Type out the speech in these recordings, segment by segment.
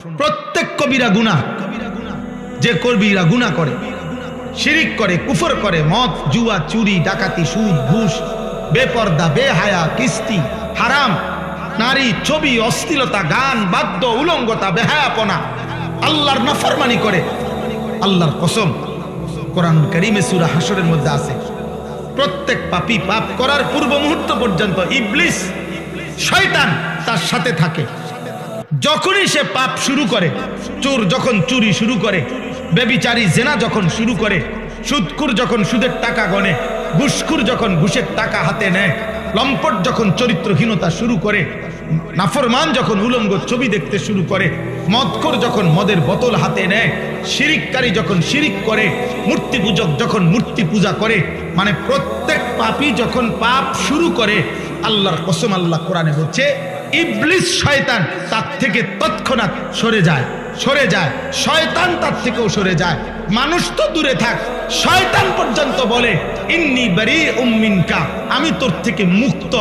প্রত্যেক কবিরা গুনাহ, যে কবিরা গুনাহ করে, শিরিক করে, কুফর করে, মদ, জুয়া, চুরি, ডাকাতি, সুদ, ঘুষ, বেপর্দা, বেহায়া, কিস্তি, হারাম, নারী, ছবি, অশ্লীলতা, গান, বাদ্য, উলঙ্গতা, বেহায়াপনা, আল্লাহর নাফরমানি করে, আল্লাহর কসম কোরআনুল কারীমে সূরা হাশরের মধ্যে আছে, প্রত্যেক পাপী পাপ করার পূর্ব মুহূর্ত পর্যন্ত ইবলিস শয়তান তার সাথে থাকে। যখনই সে পাপ শুরু করে, চোর যখন চুরি শুরু করে, ব্যভিচারী জেনা যখন শুরু করে, সুদখোর যখন সুদের টাকা গণে, ঘুষখোর যখন ঘুষের টাকা হাতে নেয়, লম্পট যখন চরিত্রহীনতা শুরু করে, নাফরমান যখন উলঙ্গ ছবি দেখতে শুরু করে, মদখোর যখন মদের বোতল হাতে নেয়, শিরিককারী যখন শিরিক করে, মূর্তি পূজক যখন মূর্তি পূজা করে, মানে প্রত্যেক পাপী যখন পাপ শুরু করে, আল্লাহর কসম আল্লাহ কোরআনে বলছে ইবলিস শয়তান তার থেকে তৎক্ষণাৎ সরে যায়, সরে যায়, শয়তান তার থেকেও সরে যায়। মানুষ তো দূরে থাক, শয়তান পর্যন্ত বলে ইন্নী বারীউম মিনকা, আমি তোর থেকে মুক্ত,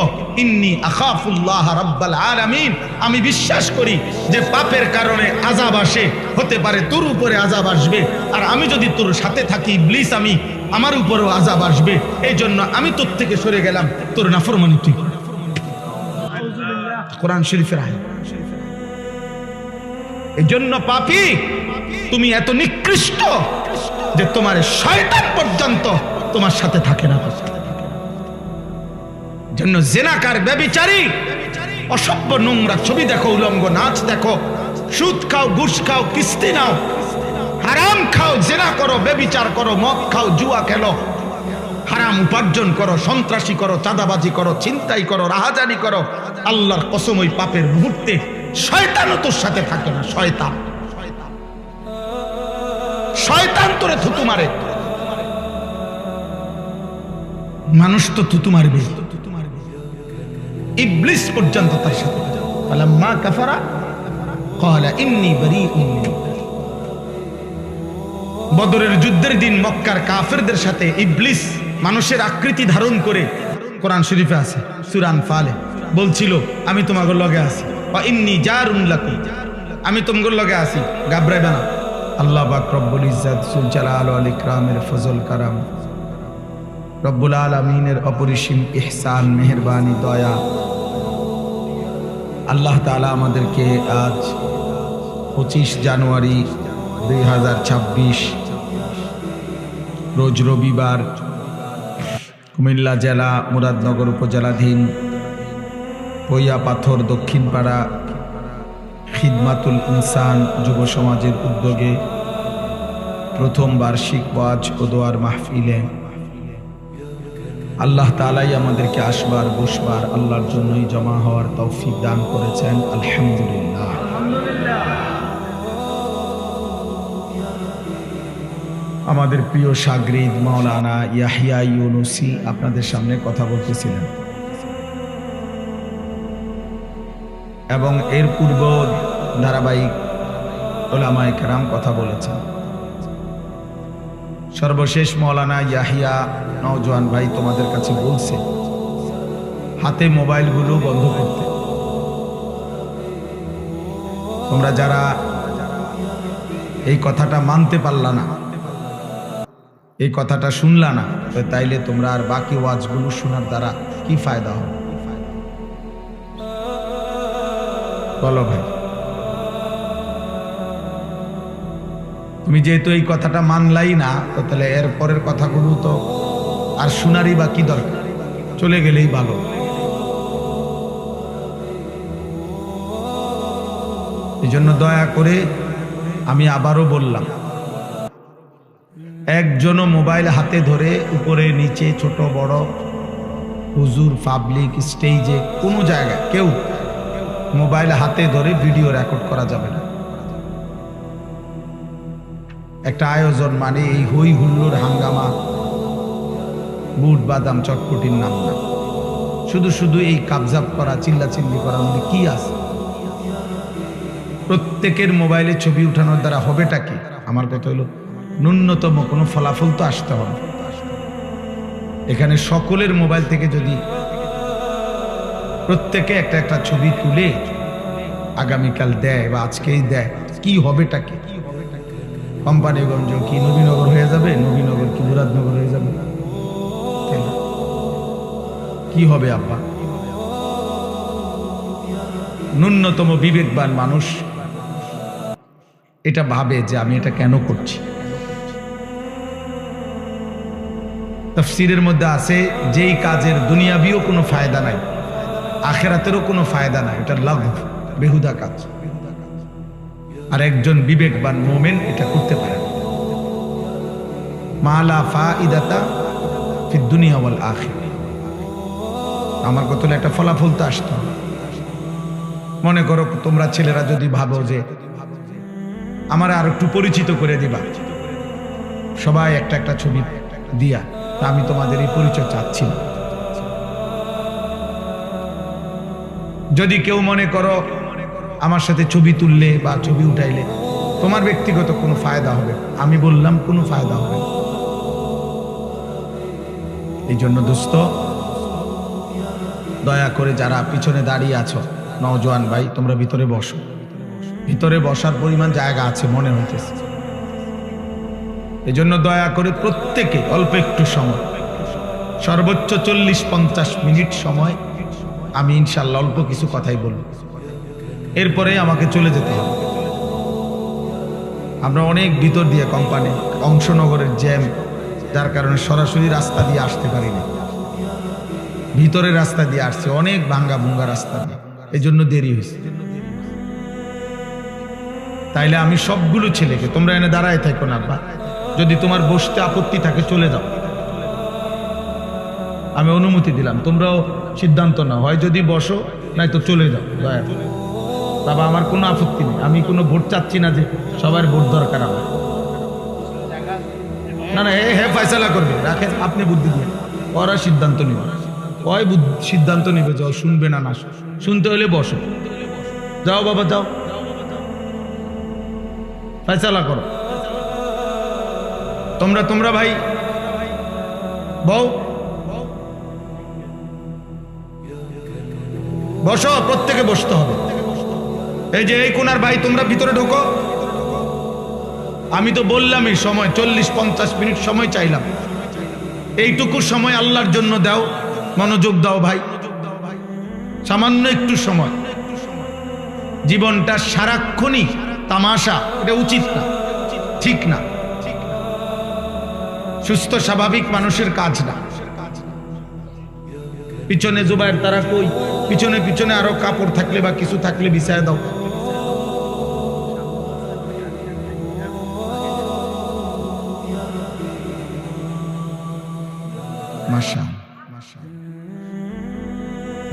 ইন্নী আখাফুল্লাহ রাব্বাল আলামিন, আমি বিশ্বাস করি যে পাপের কারণে আযাব আসে, হতে পারে তোর উপরে আযাব আসবে, আর আমি যদি তোর সাথে থাকি ইবলিস, আমি আমার উপরেও আযাব আসবে, এই জন্য আমি তোর থেকে সরে গেলাম, তোর নাফরমানি তুই। কোরআন শরীফের আয়াত। এই জন্য পাপী তুমি এত নিকৃষ্ট যে তোমার শয়তান পর্যন্ত তোমার সাথে থাকে না। জন্য জেনাকার, ব্যভিচারী, অসভ্য নোংরা ছবি দেখো, উলঙ্গ নাচ দেখো, সুদ খাও, ঘুষ খাও, কিস্তি নাও, হারাম খাও, জেনা করো, ব্যভিচার করো, মদ খাও, জুয়া খেলো, হারাম উপার্জন করো, সন্ত্রাসী করো, চাঁদাবাজি করো, ছিনতাই করো, রাহাজানি করো, আল্লাহর কসম ওই পাপের মুহূর্তে শয়তানও তোর সাথে থাকে না। শয়তান, শয়তান তোরে থুতু মারে, মানুষ তো থুতু মারবে, ইবলিস পর্যন্ত তার সাথে। ফালাম্মা কাফারা ক্বালা ইন্নী বারীউম মিনকা। বদরের যুদ্ধের দিন মক্কার কাফেরদের সাথে ইবলিস মানুষের আকৃতি ধারণ করে, কোরআন শরীফে আছে সূরা আনফালে, বলছিল আমি তোমাদের লগে আছি, ওয়া ইন্নী জারুন লাকুম, আমি তোমাদের লগে আছি, ঘাবড়াইবে না। আল্লাহ পাক রব্বুল ইজ্জত যুল জালাল ওয়াল ইকরামের ফজল কারাম, রব্বুল আলামিনের অপরিসীম ইহসান, মেহেরবানি, দয়া, আল্লাহ তাআলা আমাদেরকে আজ 25 জানুয়ারি 2026 রোজ রবিবার কুমিল্লা জেলা মুরাদনগর উপজেলাধীন পইয়া পাথর দক্ষিণপাড়া খিদমাতুল ইনসান যুব সমাজের উদ্যোগে প্রথম বার্ষিক ওয়াজ ও দোয়ার মাহফিলে আল্লাহ তাআলাই আমাদেরকে আসবার বসবার আল্লাহর জন্যই জমা হওয়ার তৌফিক দান করেছেন। আলহামদুলিল্লাহ। আমাদের প্রিয় শাগরিদ মাওলানা ইয়াহিয়া ইউনুসী আপনাদের সামনে কথা বলতেছিলেন, এবং এর পূর্ব ধারাবাহিক উলামায়ে কেরাম কথা বলেছেন। সর্বশেষ মাওলানা ইয়াহিয়া নওজোয়ান ভাই তোমাদের কাছে বলছে হাতে মোবাইলগুলো বন্ধ করতে। তোমরা যারা এই কথাটা মানতে পারলা না, এই কথাটা শুনলা না, তাইলে তোমরা আর বাকি ওয়াজগুলো শোনার দ্বারা কি ফায়দা হবে বলো ভাই? তুমি যেহেতু এই কথাটা মানলাই না, তো তাহলে এর পরের কথাগুলো তো আর শোনারই বা কি দরকার, চলে গেলেই ভালো। এই জন্য দয়া করে আমি আবারও বললাম, একজনও মোবাইল হাতে ধরে উপরে নিচে ছোট বড় হুজুর, পাবলিক স্টেজে, কোনো জায়গায় কেউ মোবাইল হাতে ধরে ভিডিও রেকর্ড করা যাবে না। একটা আয়োজন মানে এই হই হুল্লোড় হাঙ্গামা, বুট বাদাম চটপটির নাম না, শুধু শুধু এই কাবজাব করা, চিল্লাচিল্লি করার মধ্যে কি আছে? প্রত্যেকের মোবাইলে ছবি উঠানোর দ্বারা হবেটা কি? আমার কথা হলো ন্যূনতম কোনো ফলাফল তো আসতে হবে। এখানে সকলের মোবাইল থেকে যদি প্রত্যেকে একটা একটা ছবি তুলে আগামীকাল দেয় বা আজকেই দেয়, কি হবেটা কি? কোম্পানিগঞ্জ কি নবীনগর হয়ে যাবে? নবীনগর কি মুরাদনগর হয়ে যাবে? কি হবে আব্বা? ন্যূনতম বিবেকবান মানুষ এটা ভাবে যে আমি এটা কেন করছি। তাফসীরের মধ্যে আছে যেই কাজের দুনিয়াবিও কোনো ফায়দা নাই, আখিরাতেরও কোনো ফায়দা নাই, এটা লাগব, বেহুদা কাজ। আর একজন বিবেকবান মুমিন এটা করতে পারে না। মালা ফাইদাতা ফিদ দুনিয়া ওয়াল আখিরা। আমার কত একটা ফলাফল তো আসতো। মনে করো তোমরা ছেলেরা যদি ভাবো যে আমার আর একটু পরিচিত করে দিবা, সবাই একটা একটা ছবি দিয়া, আমি তোমাদের এই পরিচয় চাচ্ছি না। যদি কেউ মনে করো আমার সাথে ছবি তুললে বা ছবি উঠাইলে তোমার ব্যক্তিগত কোনো ফায়দা হবে, আমি বললাম কোনো ফায়দা হবে না। এই জন্য দোস্ত, দয়া করে যারা পিছনে দাঁড়িয়ে আছো নওজোয়ান ভাই, তোমরা ভিতরে বসো। ভিতরে বসার পরিমাণ জায়গা আছে মনে হইতেছে। এই জন্য দয়া করে প্রত্যেকে অল্প একটু সময়, সর্বোচ্চ 40-50 মিনিট সময়, আমি ইনশাল্লাহ অল্প কিছু কথাই বলবো, এরপরে আমাকে চলে যেতে হবে। আমরা অনেক ভিতর দিয়ে কোম্পানি অংশনগরের জ্যাম, যার কারণে সরাসরি রাস্তা দিয়ে আসতে পারি না, ভিতরের রাস্তা দিয়ে আসছে, অনেক ভাঙ্গা ভুঙ্গা রাস্তা দিয়ে, এই জন্য দেরি হয়েছে। তাইলে আমি সবগুলো ছেলেকে, তোমরা এনে দাঁড়ায় থাকো না আব্বা, যদি তোমার বসতে আপত্তি থাকে চলে যাও, আমি অনুমতি দিলাম, তোমরাও সিদ্ধান্ত নাও, হয় যদি বসো নাই তো চলে যাও দয়া করে। তবে আমার কোনো আপত্তি নেই, আমি কোনো ভোট চাচ্ছি না যে সবার ভোট দরকার আমার, না না, হ্যাঁ ফয়সালা করবে, রাখেন আপনি বুদ্ধি দিয়ে, ওরা সিদ্ধান্ত নিবে, ওই সিদ্ধান্ত নিবে যাও, শুনবে না না শুনতে হলে বসো, যাও বাবা যাও, ফয়সালা করো। তোমরা ভাই বউ বসো, প্রত্যেকে বসতে হবে। এই যে এই কোনার ভাই তোমরা ভিতরে ঢোকো। আমি তো বললামই সময় 40-50 মিনিট সময় চাইলাম, এইটুকু সময় আল্লাহর জন্য দাও, মনোযোগ দাও ভাই, সামান্য একটু সময়। জীবনটা সারাক্ষণই তামাশা, এটা উচিত না, ঠিক না, সুস্থ স্বাভাবিক মানুষের কাজ না। পিছনে জুবায়ের তারা কই, পিছনে পিছনে আরো কাপড় থাকলে বা কিছু থাকলে বিছায় দাও।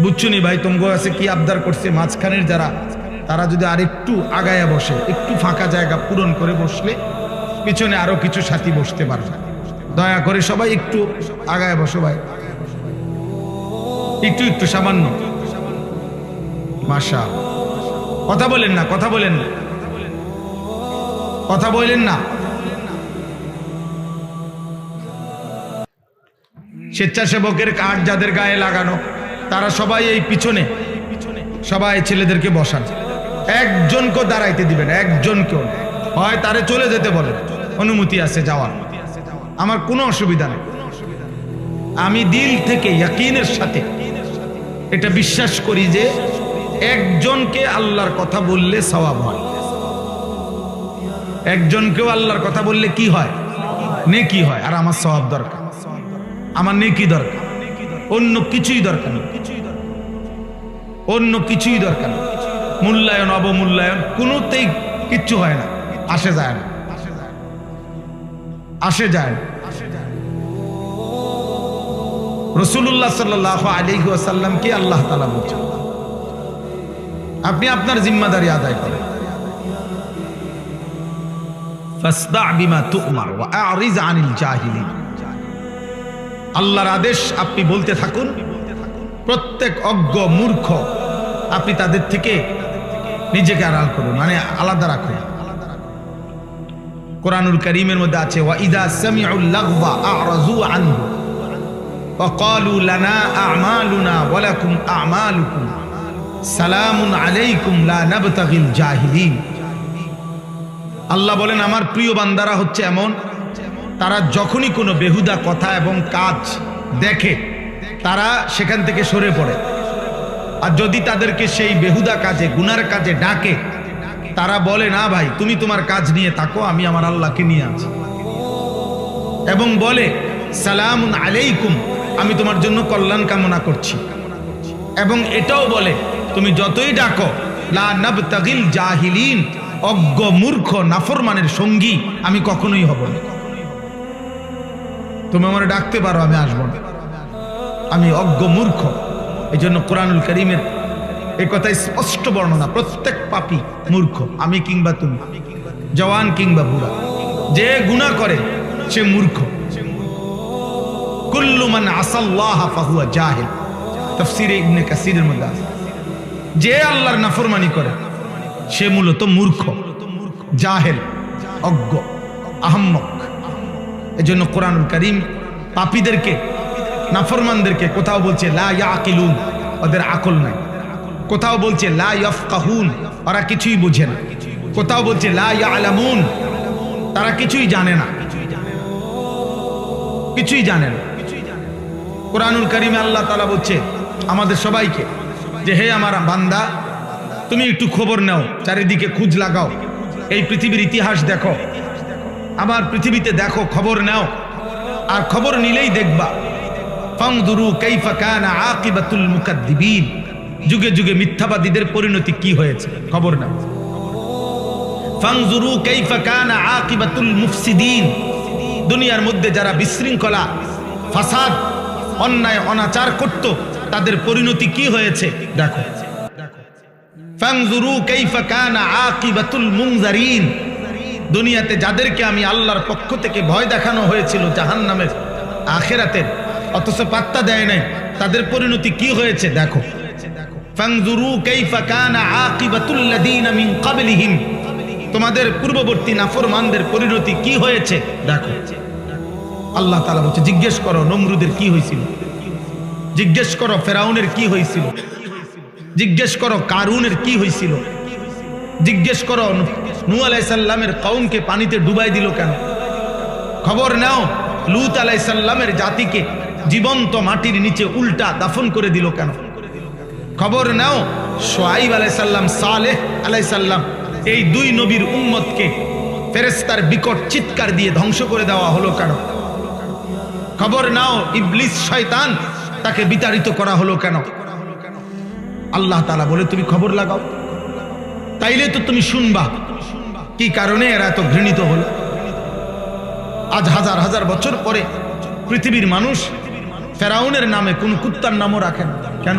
বুঝছুনি ভাই, তোমার কাছে কি আবদার করছে, মাঝখানের যারা তারা যদি আর একটু আগায়া বসে, একটু ফাঁকা জায়গা পূরণ করে বসলে পিছনে আরো কিছু সাথী বসতে পারবে। দয়া করে সবাই একটু আগায় বসো ভাই, একটু একটু সামান্য। মাশা, কথা বলেন না, কথা বলেন না, কথা বলেন না। স্বেচ্ছাসেবকের কার্ড যাদের গায়ে লাগানো, তারা সবাই এই পিছনে, সবাই ছেলেদেরকে বসান, একজনকেও দাঁড়াইতে দিবেন, একজনকেও, হয় তারে চলে যেতে বলেন, অনুমতি আছে যাওয়ার, আমার কোনো অসুবিধা নেই। আমি দিল থেকে ইয়াকিনের সাথে এটা বিশ্বাস করি যে একজনকে আল্লাহর কথা বললে সওয়াব হয়, একজনকেও আল্লাহর কথা বললে কি হয়, নেকি হয়। আর আমার সওয়াব দরকার, আমার নেকি দরকার, অন্য কিছুই দরকার নেই, অন্য কিছুই দরকার নেই। মূল্যায়ন অবমূল্যায়ন কোনোতেই কিচ্ছু হয় না, আসে যায় না, আসে যায় না। রাসূলুল্লাহ সাল্লাল্লাহু আলাইহি ওয়াসাল্লামকে আল্লাহ তাআলা বলেছেন, আপনি আপনার জিম্মাদারি আদায় করেন। ফাসদা' বিমা তু'মার ওয়া আ'রিজ আনিল জাহিলিন। আল্লাহর আদেশ আপনি বলতে থাকুন, প্রত্যেক অজ্ঞ মূর্খ আপনি তাদের থেকে নিজেকে আড়াল করুন, মানে আলাদা রাখুন। কোরআনুল কারীমের মধ্যে আছে, ওয়া ইযা সামিউল লাগওয়া আ'রাযু আনহু ওয়া ক্বালু লানা আ'মালুনা ওয়া লাকুম আ'মালুকুম সালামুন আলাইকুম লা নাবতাগিল জাহিলিন। আল্লাহ বলেন আমার প্রিয় বান্দারা হচ্ছে এমন, তারা যখনই কোনো বেহুদা কথা এবং কাজ দেখে তারা সেখান থেকে সরে পড়ে, আর যদি তাদেরকে সেই বেহুদা কাজে গুনার কাজে ডাকে তারা বলে না ভাই তুমি তোমার কাজ নিয়ে থাকো, আমি আমার আল্লাহকে নিয়ে আছি, এবং বলে সালামুন আলাইকুম, আমি তোমার জন্য কল্যাণ কামনা করছি, এবং এটাও বলে তুমি যতই ডাকো লা নাবতাগিল জাহিলিন, অজ্ঞ মূর্খ নাফরমানের সঙ্গী আমি কখনোই হব না। তুমি আমার ডাকতে পারো, আমি আসবো না, আমি অজ্ঞ মূর্খ। এই জন্য কোরআনুল কারীমের এই কথা স্পষ্ট বর্ণনা, প্রত্যেক পাপী মূর্খ, আমি কিংবা তুমি, জওয়ান কিংবা বুড়া, যে গুনাহ করে সে মূর্খ। কুল্লু মান আসাল্লাহ ফাহুয়া জাহিল, তাফসীরে ইবনে কাসিরের মধ্যে আছে, যে আল্লাহর নাফরমানি করে সে মূলত মূর্খ, জাহেল, অজ্ঞ, আহম্মক। এজন্য কোরআনুল কারীম পাপীদেরকে, নাফরমানদেরকে কোথাও বলছে লা ইয়াকিলুন, ওদের আকল নাই, কোথাও বলছে লা ইয়াফকাহুন, ওরা কিছুই বোঝে না, কোথাও বলছে লা ইয়ালামুন, তারা কিছুই জানে না, কিছুই জানে না। কোরআনুল কারীমে আল্লাহ তাআলা বলছে আমাদের সবাইকে যে হে আমার বান্দা, তুমি একটু খবর নাও, চারিদিকে খোঁজ লাগাও, এই পৃথিবীর ইতিহাস দেখো, আমার পৃথিবীতে দেখো, খবর নাও, আর খবর নিলেই দেখবা ফানজুরু কাইফা কানা আকিবাতুল মুকাদ্দিবিন, যুগে যুগে মিথ্যাবাদীদের পরিণতি কি হয়েছে খবর নাও। ফানজুরু কাইফা কানা আকিবাতুল মুফসিদিন, দুনিয়ার মধ্যে যারা বিশৃঙ্খলা, ফাসাদ, অন্যায় অনাচার করত তাদের পরিণতি কি হয়েছে দেখো। ফানজুরু কাইফা কানা আকিবাতুল মুনজারিন, দুনিয়াতে যাদেরকে আমি আল্লাহর পক্ষ থেকে ভয় দেখানো হয়েছিল জাহান্নামের, আখিরাতের, অথচ পাত্তা দেয় নাই, তাদের পরিণতি কি হয়েছে দেখো। ফানজুরু কাইফা কানা আকিবাতুল লাযিনা মিন ক্বাবলিহিম, তোমাদের পূর্ববর্তী নাফরমানদের পরিণতি কি হয়েছে দেখো। আল্লাহ তাআলা বলছে জিজ্ঞেস করো নমরুদের কি হয়েছিল, জিজ্ঞেস করো ফেরাউনের কি হয়েছিল, জিজ্ঞেস করো কারুনের কি হয়েছিল, জিজ্ঞেস করো নূহ আলাইহিস সালামের কওমকে পানিতে ডুবাই দিল কেন, খবর নাও লূত আলাইহিস সালামের জাতিকে জীবন্ত মাটির নিচে উল্টা দাফন করে দিল কেন, খবর নাও শুআয়ব আলাইহিস সালাম, সালেহ আলাইহিস সালাম, এই দুই নবীর উম্মতকে ফেরেশতার বিকট চিৎকার দিয়ে ধ্বংস করে দেওয়া হলো কেন, খবর নাও ইবলিস শয়তান, তাকে বিতাড়িত করা হলো কেন। আল্লাহ তাআলা বলে তুমি খবর লাগাও, তাইলে তো তুমি শুনবা কি কারণে এরা এত ঘৃণিত হলো। আজ হাজার হাজার বছর পরে পৃথিবীর মানুষ ফেরাউনের নামে কোন কুত্তার নামও রাখে না কেন?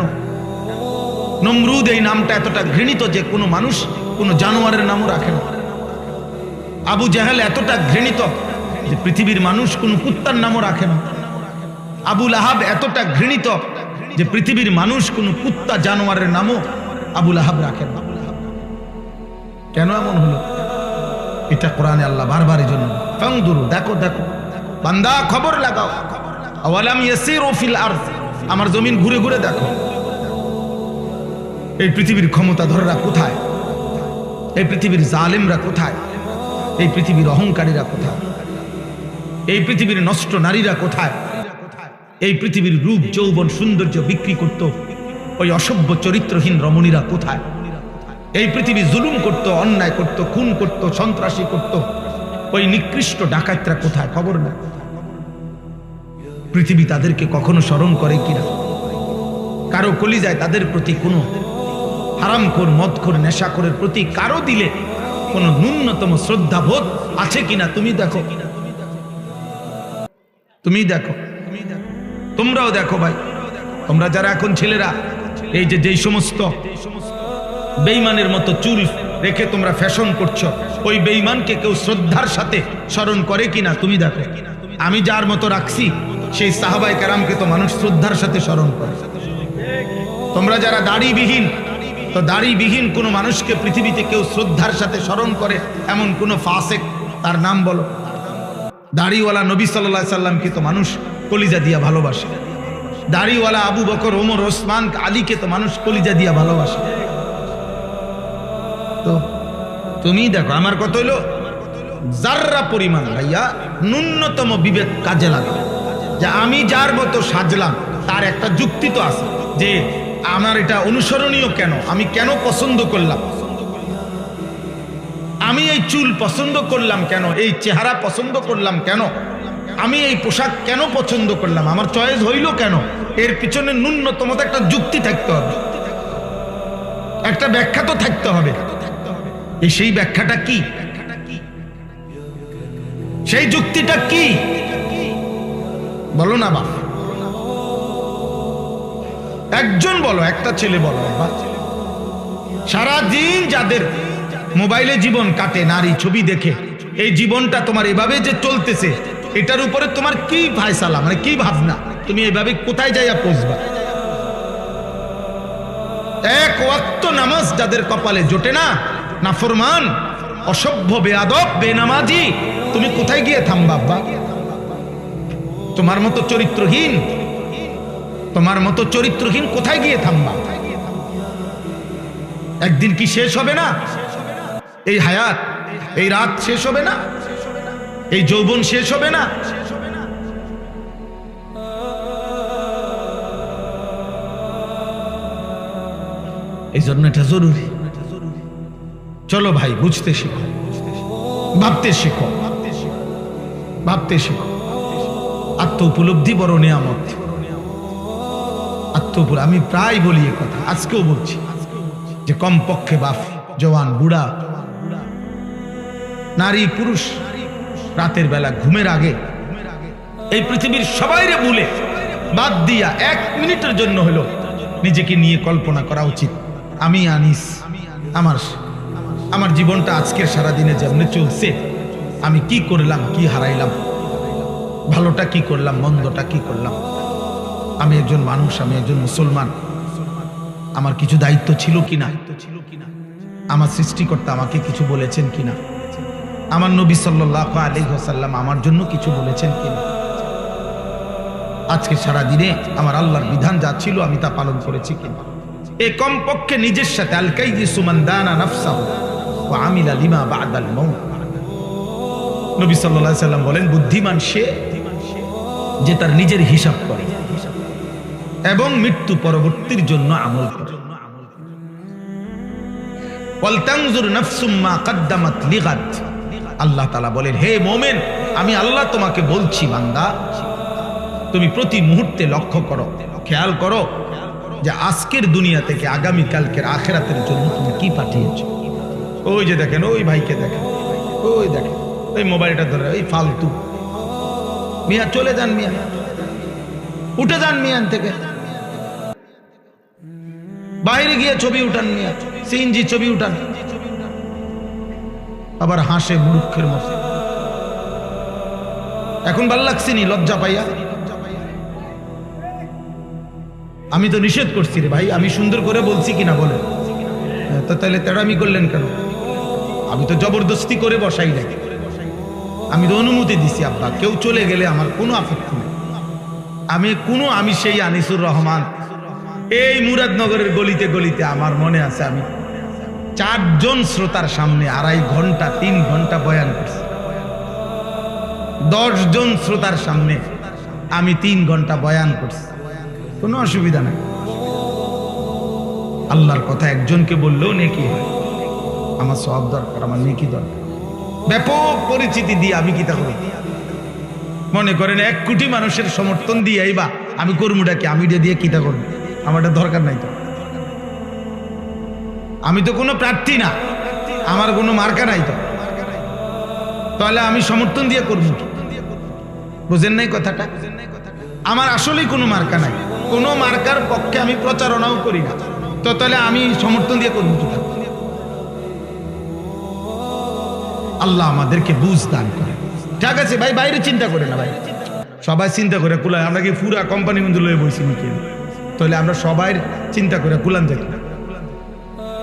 নমরুদ এই নামটা এতটা ঘৃণিত যে কোনো মানুষ কোনো জানোয়ারের নামও রাখে না। আবু জাহেল এতটা ঘৃণিত যে পৃথিবীর মানুষ কোনো কুত্তার নামও রাখে না। আবু লাহাব এতটা ঘৃণিত যে পৃথিবীর মানুষ কোনো কুত্তা জানোয়ারের নামও আবু লাহাব রাখে না। কেন এমন হলো? এটা কোরআনে আল্লাহ বারবার এই জন্য ফানজুরু, দেখো দেখো বান্দা খবর লাগাও, আওয়ালাম ইয়াসিরু ফিল আরদ, আমার জমিন ঘুরে ঘুরে দেখো এই পৃথিবীর ক্ষমতাধররা কোথায়, এই পৃথিবীর জালেমরা কোথায়, এই পৃথিবীর অহংকারীরা কোথায়, এই পৃথিবীর নষ্ট নারীরা কোথায়, এই পৃথিবীর রূপ যৌবন সৌন্দর্য বিক্রি করত ওই অসভ্য চরিত্রহীন রমণীরা কোথায়, এই পৃথিবী জুলুম করত, অন্যায় করত, খুন করত, সন্ত্রাসী করত ওই নিকৃষ্ট ডাকাতরা কোথায়, খবর না। পৃথিবী তাদেরকে কখনো স্মরণ করে কিনা? কারো কলিজায় তাদের প্রতি কোনো হারামখোর, মদখোর, নেশাখোরের প্রতি কারো দিলে কোনো ন্যূনতম শ্রদ্ধাবোধ আছে কিনা তুমি দেখো, তুমি দেখো, তোমরাও দেখো ভাই। তোমরা যারা এখন ছেলেরা এই যে যেই সমস্ত বেঈমানের মতো চুল রেখে তোমরা ফ্যাশন করছো, ওই বেঈমানকে কেউ শ্রদ্ধার সাথে স্মরণ করে কিনা তুমি দেখো। আমি যার মতো রাখছি সেই সাহাবায়ে কেরামকে তো মানুষ শ্রদ্ধার সাথে স্মরণ করে। তোমরা যারা দাড়িবিহীন, তো দাড়িবিহীন কোনো মানুষকে পৃথিবীতে কেউ শ্রদ্ধার সাথে স্মরণ করে এমন কোনো ফাসেক তার নাম বলো? দাড়িওয়ালা নবী সাল্লাল্লাহু আলাইহি সাল্লামকে তো মানুষ কলিজা দিয়া ভালোবাসে। দাড়িওয়ালা আবু বকর, ওমর, ওসমান, আলীকে তো মানুষ কলিজা দিয়া ভালোবাসে। তো তুমি দেখো, আমার কথা হইলো জাররা পরিমাণ ভাইয়া ন্যূনতম বিবেক কাজে লাগাও, যে আমি যার মতো সাজলাম তার একটা যুক্তি তো আছে, যে আমার এটা অনুসরণীয় কেন, আমি কেন পছন্দ করলাম, আমি এই চুল পছন্দ করলাম কেন, এই চেহারা পছন্দ করলাম কেন, আমি এই পোশাক কেন পছন্দ করলাম, আমার চয়েস হইল কেন, এর পিছনে ন্যূনতম একটা যুক্তি থাকতে হবে, একটা ব্যাখ্যা তো থাকতে হবে। সেই ব্যাখ্যাটা কি, সেই যুক্তিটা কি বলো না বাপ, একজন বলো, একটা ছেলে বলো। সারাদিন যাদের মোবাইলে জীবন কাটে নারী ছবি দেখে, এই জীবনটা তোমার এভাবে যে চলতেছে, এটার উপরে তোমার কি ফায়সালা, মানে কি ভাবনা, তুমি এভাবে কোথায় যাইয়া পৌঁছবা? এক ওয়াক্ত নামাজ যাদের কপালে জোটে না, নাফরমান, অসভ্য, বেয়াদব, বেনামাজি, তুমি কোথায় গিয়ে থামবা আব্বা? তোমার মতো চরিত্রহীন, তোমার মতো চরিত্রহীন কোথায় গিয়ে থামবা? একদিন কি শেষ হবে না? এই হায়াত, এই রাত শেষ হবে না? এই যৌবন শেষ হবে না? এই জন্য এটা জরুরি। চলো ভাই, বুঝতে শিখো, ভাবতে শিখো, ভাবতে শিখো। আত্ম উপলব্ধি বড় নিয়ামত। আমি প্রায় বলি এ কথা, আজকেও বলছি, যে কমপক্ষে বাপ, জওয়ান, বুড়া, নারী, পুরুষ, রাতের বেলা ঘুমের আগে এই পৃথিবীর সবাইরে ভুলে বাদ দিয়া 1 মিনিটের জন্য হলো নিজেকে নিয়ে কল্পনা করা উচিত। আমি আনিস, আমার জীবনটা আজকের সারাদিনে যেমনি চলছে, আমি কি করলাম, কি হারাইলাম, ভালোটা কি করলাম, মন্দটা কি করলাম। আমি একজন মানুষ, আমি একজন মুসলমান, আমার কিছু দায়িত্ব ছিল কিনা, আমার সৃষ্টিকর্তা আমাকে কিছু বলেছেন কিনা, আমার নবী সাল্লাল্লাহু আলাইহি ওয়াসাল্লাম আমার জন্য কিছু বলেছেন কিনা। আজকে সারা দিনে আমার আল্লাহর বিধান যা ছিল আমি তা পালন করেছি কিনা। এই কমপক্ষে নিজের সাথে আল কাইয়িসু মান দানা নাফসাহু ওয়া আমিলা লিমা বা'দাল মাউত। নবী সাল্লাল্লাহু আলাইহি ওয়াসাল্লাম বলেন, বুদ্ধিমান সে যে তার নিজের হিসাব করে এবং মৃত্যু পরবর্তীর জন্য আমল করে। ওয়াল তানজুর নাফসুম মা কদ্দামাত লিগাদ। আল্লাহ তাআলা বলেন, হে মুমিন, আমি আল্লাহ তোমাকে বলছি বান্দা, তুমি প্রতি মুহূর্তে লক্ষ্য করো, খেয়াল করো যে আজকের দুনিয়া থেকে আগামী কালকের আখিরাতের জন্য তুমি কি পাঠিয়েছো। ওই যে দেখেন, ওই ভাইকে দেখেন, ওই দেখেন, ওই মোবাইলটা ধরে, ওই ফালতু মিয়া, চলে যান মিয়া, উঠে যান মিয়ান থেকে, বাইরে গিয়ে ছবি উঠান মিয়া, সিএনজি ছবি উঠান, আবার হাসে মূর্খের মতো। এখন ভাল লাগছে নি লজ্জা পাইয়া? আমি তো নিষেধ করছি রে ভাই, আমি সুন্দর করে বলছি কিনা বলেন তো, তাহলে তেড়ামি করলেন কেন? আমি তো জবরদস্তি করে বসাই নাই, আমি তো অনুমতি দিছি আব্বা, কেউ চলে গেলে আমার কোনো আপত্তি নেই। আমি সেই আনিসুর রহমান, এই মুরাদনগরের গলিতে গলিতে আমার মনে আছে আমি 4 জন শ্রোতার সামনে 2.5 ঘন্টা 3 ঘন্টা বয়ান করছি। 10 জন শ্রোতার সামনে আমি 3 ঘন্টা বয়ান করছি, কোনো অসুবিধা নাই। আল্লাহর কথা একজনকে বললেও নেকি হয়, আমার সওয়াব দরকার, আমার নেকি দরকার। ব্যাপক পরিচিতি দিয়ে আমি কি তা করি? মনে করেন 1 কোটি মানুষের সমর্থন দিয়ে আইবা, আমি কর্মটাকে আমি দিয়ে কি তা করবো? আমারটা দরকার নাই তো। আমি তো কোনো প্রার্থী না, আমার কোনো মার্কা নাই তো, তাহলে আমি সমর্থন দিয়ে করবো? বুঝেন নাই কথাটা? আমার আসলেই কোনো মার্কা নাই, কোনো মার্কার পক্ষে আমি প্রচারণাও করি না, তো তাহলে আমি সমর্থন দিয়ে করবো কি? আল্লাহ আমাদেরকে বুঝ দান করে। ঠিক আছে ভাই, বাইরে চিন্তা করে না ভাই, সবাই চিন্তা করে কুলায়। আমরা কি পুরা কোম্পানি মধ্যে লয়ে বইছি নাকি? তাহলে আমরা সবাই চিন্তা করে কুলান যাই।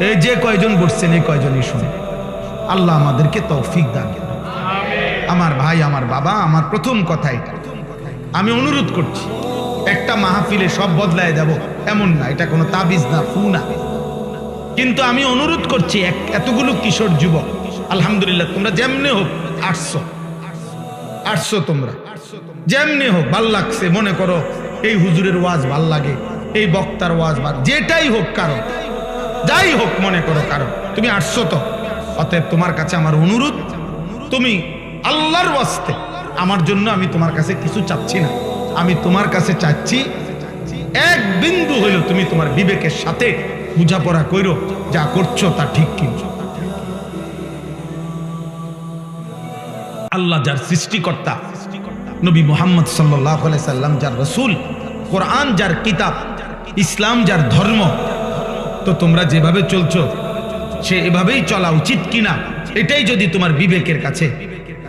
এই যে কয়জন বসছেন, এই কয়জনই শুনে। আল্লাহ আমাদেরকে তৌফিক দান করে। আমার ভাই, আমার বাবা, আমার প্রথম কথা এটা, আমি অনুরোধ করছি, একটা মাহফিলে সব বদলায় দেব এমন না, এটা কোনো তাবিজ না, ফু না, কিন্তু আমি অনুরোধ করছি এতগুলো কিশোর যুবক, আলহামদুলিল্লাহ তোমরা যেমনি হোক আসছো তোমরা যেমনি হোক, ভাল লাগছে, মনে করো এই হুজুরের ওয়াজ ভাল লাগে, এই বক্তার ওয়াজ ভাল, যেটাই হোক, কারণ যাই হোক মনে করো, কারণ তুমি আসছো তো। অতএব তোমার কাছে আমার অনুরোধ, তুমি আল্লাহর ওয়াস্তে আমার জন্য, আমি তোমার কাছে কিছু চাচ্ছি না, আমি তোমার কাছে চাচ্ছি এক বিন্দু হইল তুমি তোমার বিবেকের সাথে বুঝাপড়া কইরো, যা করছো তা ঠিক কিনছো। আল্লাহ যার সৃষ্টিকর্তা, নবী মুহাম্মদ সাল্লাল্লাহু আলাইহি সাল্লাম যার রাসূল, কোরআন যার কিতাব, ইসলাম যার ধর্ম, তো তোমরা যেভাবে চলছো সে এভাবেই চলা উচিত কিনা, এটাই যদি তোমার বিবেকের কাছে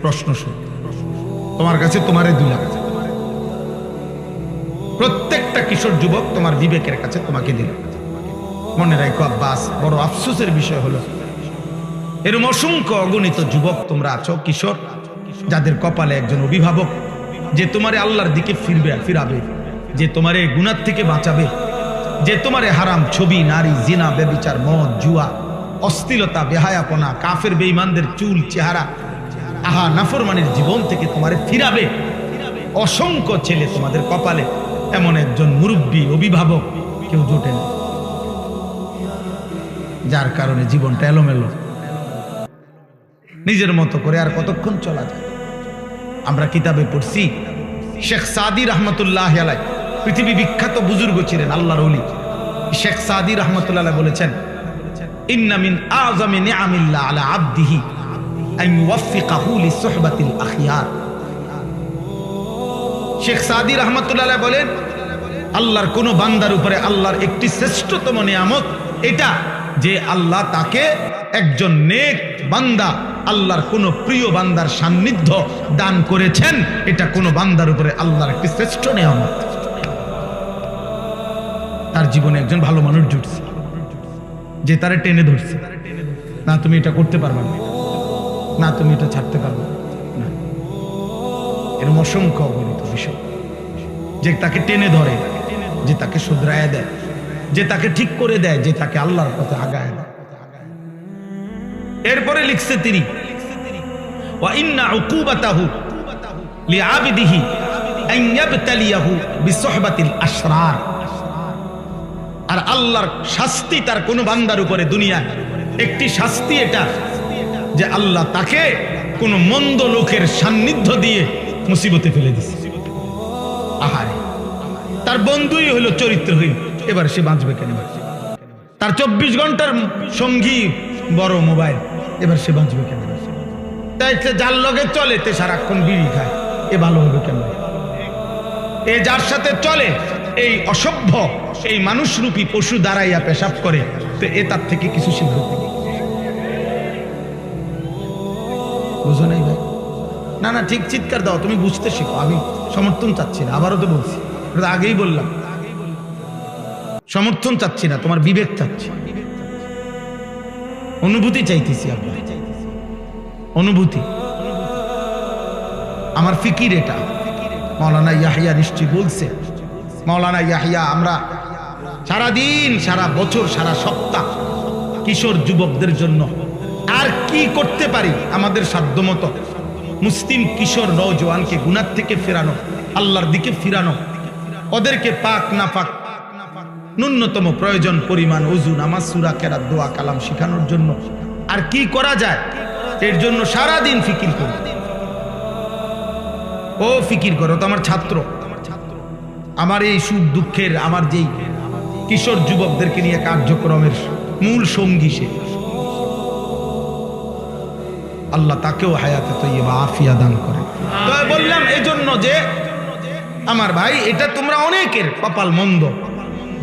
প্রশ্ন শুনে, তোমার কাছে তোমারে দিলাম, প্রত্যেকটা কিশোর যুবক তোমার বিবেকের কাছে তোমাকে দিল। মনে রাখো আব্বাস, বড় আফসোসের বিষয় হলো এরকম অসংখ্য অগণিত যুবক তোমরা আছো, কিশোর, যাদের কপালে একজন অভিভাবক যে তোমারে আল্লাহর দিকে ফিরাবে, যে তোমারে গুনাহ থেকে বাঁচাবে, যে তোমারে হারাম ছবি, নারী, জিনা, ব্যভিচার, মদ, জুয়া, অশ্লীলতা, বেহায়াপনা, কাফের বেঈমানদের চুল চেহারা, আহা নাফরমানের জীবন থেকে তোমারে ফিরাবে। অসংখ্য ছেলে তোমাদের কপালে, এমন একজন মুরব্বী অভিভাবক কেউ জোটে না, যার কারণে জীবনটা এলোমেলো, নিজের মতো করে আর কতক্ষণ চলা যায়। আমরা কিতাবে পড়ছি, শেখ সাদি রহমতুল্লাহ আলাইহি, পৃথিবী বিখ্যাত বুজুর্গ ছিলেন, আল্লাহর ওলি। শেখ সাদি রহমতুল্লাহ বলেছেন, ইন্না মিন আযমি নিআমিল্লাহ আলা আবদিহি আন ইউওয়াফিকাহু লিসুহবাতিল আখিয়ার। শেখ সাদি রহমতুল্লাহ বলেন, আল্লাহর কোন বান্দার উপরে আল্লাহর একটি শ্রেষ্ঠতম নিয়ামত এটা, যে আল্লাহ তাকে একজন নেক বান্দা, আল্লাহর কোন প্রিয় বান্দার সান্নিধ্য দান করেছেন। এটা কোন বান্দার উপরে আল্লাহর একটি শ্রেষ্ঠ নিয়ামত। তার জীবনে একজন ভালো মানুষ জুটছে, যে তারে টেনে ধরছে, না তুমি এটা করতে পারবে না, না তুমি এটা ছাড়তে পারবে না। এরকম অসংখ্য অগণিত বিষয়, যে তাকে টেনে ধরে, যে তাকে শুধরায় দেয়, যে তাকে ঠিক করে দেয়, যে তাকে আল্লাহর পথে আগায় দেয়। এরপরে লিখছে তিনি, ওয়া ইন্না উকুবাতাহু লিআবিদিহি আন ইয়াবতালিয়াহু বিসুহবাতিল আশরার। আর আল্লাহর শাস্তি তার কোন বান্দার উপরে দুনিয়ায় একটি শাস্তি এটা, যে আল্লাহ তাকে কোন মন্দ লোকের সান্নিধ্য দিয়ে মুসিবতে ফেলে দিচ্ছে। আহারে, তার বন্ধুই হলো চরিত্রহীন, এবার সে বাঁচবে কেন? তার 24 ঘন্টার সঙ্গী বড় মোবাইল, এবার সে বাঁচবে কেন? তাই যার লগে চলে তে সারাক্ষণ বিড়ি খায়, এ ভালো হবে কেন? এ যার সাথে চলে এই অসভ্য, এই মানুষরূপী পশু দাঁড়াইয়া পেশাব করে, তো এ তার থেকে কিছু শিখবে? বুঝো নাই ভাই? না না, ঠিক চিৎকার দাও, তুমি বুঝতে শিখো। আমি সমর্থন চাচ্ছি না, আবারও তো বলছি, আগেই বললাম, সমর্থন চাচ্ছি না, তোমার বিবেক চাচ্ছি, অনুভূতি চাইতেছি। আপনার অনুভূতি, আমার ফিকির এটা। মাওলানা ইয়াহিয়া নিশ্চয়ই বলছে, মাওলানা ইয়াহিয়া, আমরা সারাদিন, সারা বছর, সারা সপ্তাহ কিশোর যুবকদের জন্য আর কি করতে পারি আমাদের সাধ্যমতো, মুসলিম কিশোর নওজোয়ানকে গুনাহ থেকে ফেরানো, আল্লাহর দিকে ফিরানো, ওদেরকে পাক না পাক ন্যূনতম প্রয়োজন পরিমাণ ওযু, নামাজ, সূরা, কেরাত, দোয়া, কালাম শেখানোর জন্য আর কি করা যায়, এর জন্য সারা দিন ফিকির করি। ও ফিকির করো তো আমার ছাত্র, আমার এই সুখ দুঃখের, আমার যেই কিশোর যুবকদেরকে নিয়ে কার্যক্রমের মূল সঙ্গী সে, আল্লাহ তাকেও হায়াতে তৈয়্যিবা আফিয়া দান করে। তো বললাম এজন্য যে আমার ভাই, এটা তোমরা অনেকের কপাল মন্দ,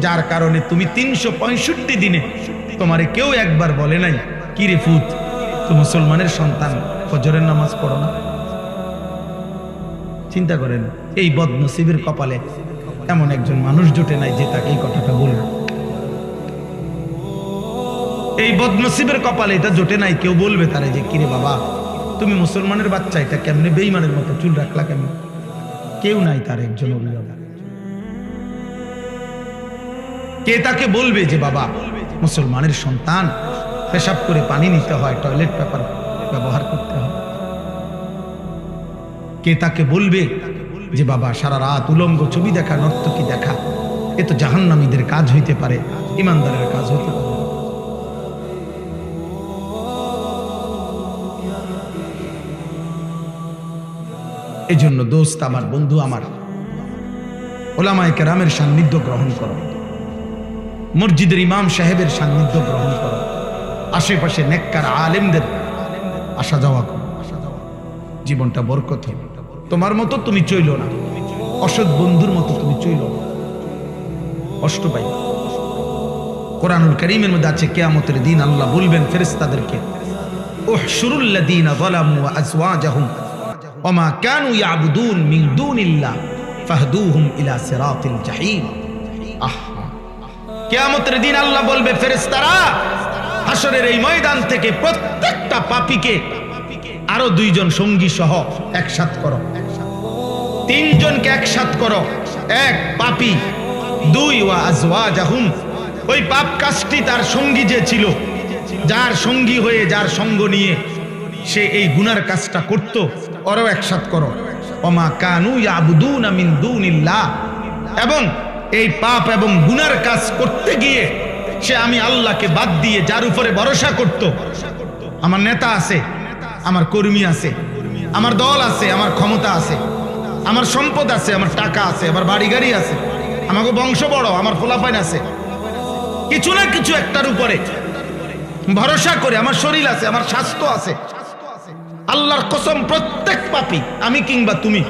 যার কারণে তুমি 365 দিনে তোমারে কেউ একবার বলে নাই, কি রে ফুত, তো মুসলমানের সন্তান, ফজরের নামাজ পড়ো না? চিন্তা করেন, এই বদনসিবের কপালে এমন একজন মানুষ জুটে নাই যে তাকে এই কথাটা বলবে। এই বদনসিবের কপালে এটা জোটে নাই, কেউ বলবে তারে যে কিরে বাবা, তুমি মুসলমানের বাচ্চা, এটা কেমনে বেঈমানের মতো চুল রাখলা কেমন? কেউ নাই তার একজন অভিভাবক। কে তাকে বলবে যে বাবা, মুসলমানের সন্তান, পেশাব করে পানি নিতে হয়, টয়লেট পেপার ব্যবহার করতে হয়? কে তাকে বলবে যে বাবা সারা রাত উলঙ্গ ছবি দেখা, নর্তকী দেখা, এ তো জাহান্নামীদের কাজ হইতে পারে, ইমানদারের কাজ হইতে পারে। এই জন্য দোস্ত আমার, বন্ধু আমার, ওলামায়ে কেরামের সান্নিধ্য গ্রহণ করো, মসজিদের ইমাম সাহেবের সান্নিধ্য গ্রহণ করো, আশেপাশে নেককার আলেমদের আসা যাওয়া করো, জীবনটা বরকত হবে। তোমার মতো তুমি চইল না, অসৎ বন্ধুর মতো তুমি চইল না, কষ্ট পাই। কোরআনুল কারীমের মধ্যে আছে কিয়ামতের দিন আল্লাহ বলবেন ফেরেশতাদেরকে, উহশুরুল্লাযীনা যালামু ওয়া আযওয়াজাহুম ওয়া মা কানু ইয়াবুদুন মিন দুনিল্লাহ ফাহদুহুম ইলা সিরাতিল জাহিম। কিয়ামতের দিন আল্লাহ বলবে ফেরেশতারা, হাসরের এই ময়দান থেকে প্রত্যেকটা পাপীকে আরো 2 জন সঙ্গী সহ একসাথ করো, 3 জনকে একসাথ করো, 1 পাপী, 2 ওয়া আযওয়াজাহুম, ওই পাপ কাজটি তার সঙ্গী যে ছিল, যার সঙ্গী হয়ে, যার সঙ্গ নিয়ে সে এই গুনার কাজটা করত, ওরাও একসাথ করো। ওমা কানু ইয়াবুদুনা মিন দুনিল্লাহ, এবং এই পাপ এবং গুনার কাজ করতে গিয়ে সে আমি আল্লাহকে বাদ দিয়ে যার উপরে ভরসা করত, আমার নেতা আছে, আমার কর্মী আছে, আমার দল আছে, আমার ক্ষমতা আছে, আমার সম্পদ আছে, আমার টাকা আছে, আমার বাড়ি গাড়ি আছে, আমাকে বংশ বড়, আমার ফলাফাইন আছে, কিছু না কিছু একটার উপরে ভরসা করে, আমার শরীর আছে, আমার স্বাস্থ্য আছে। আল্লাহর কসম, প্রত্যেক পাপী, আমি কিংবা তুমি,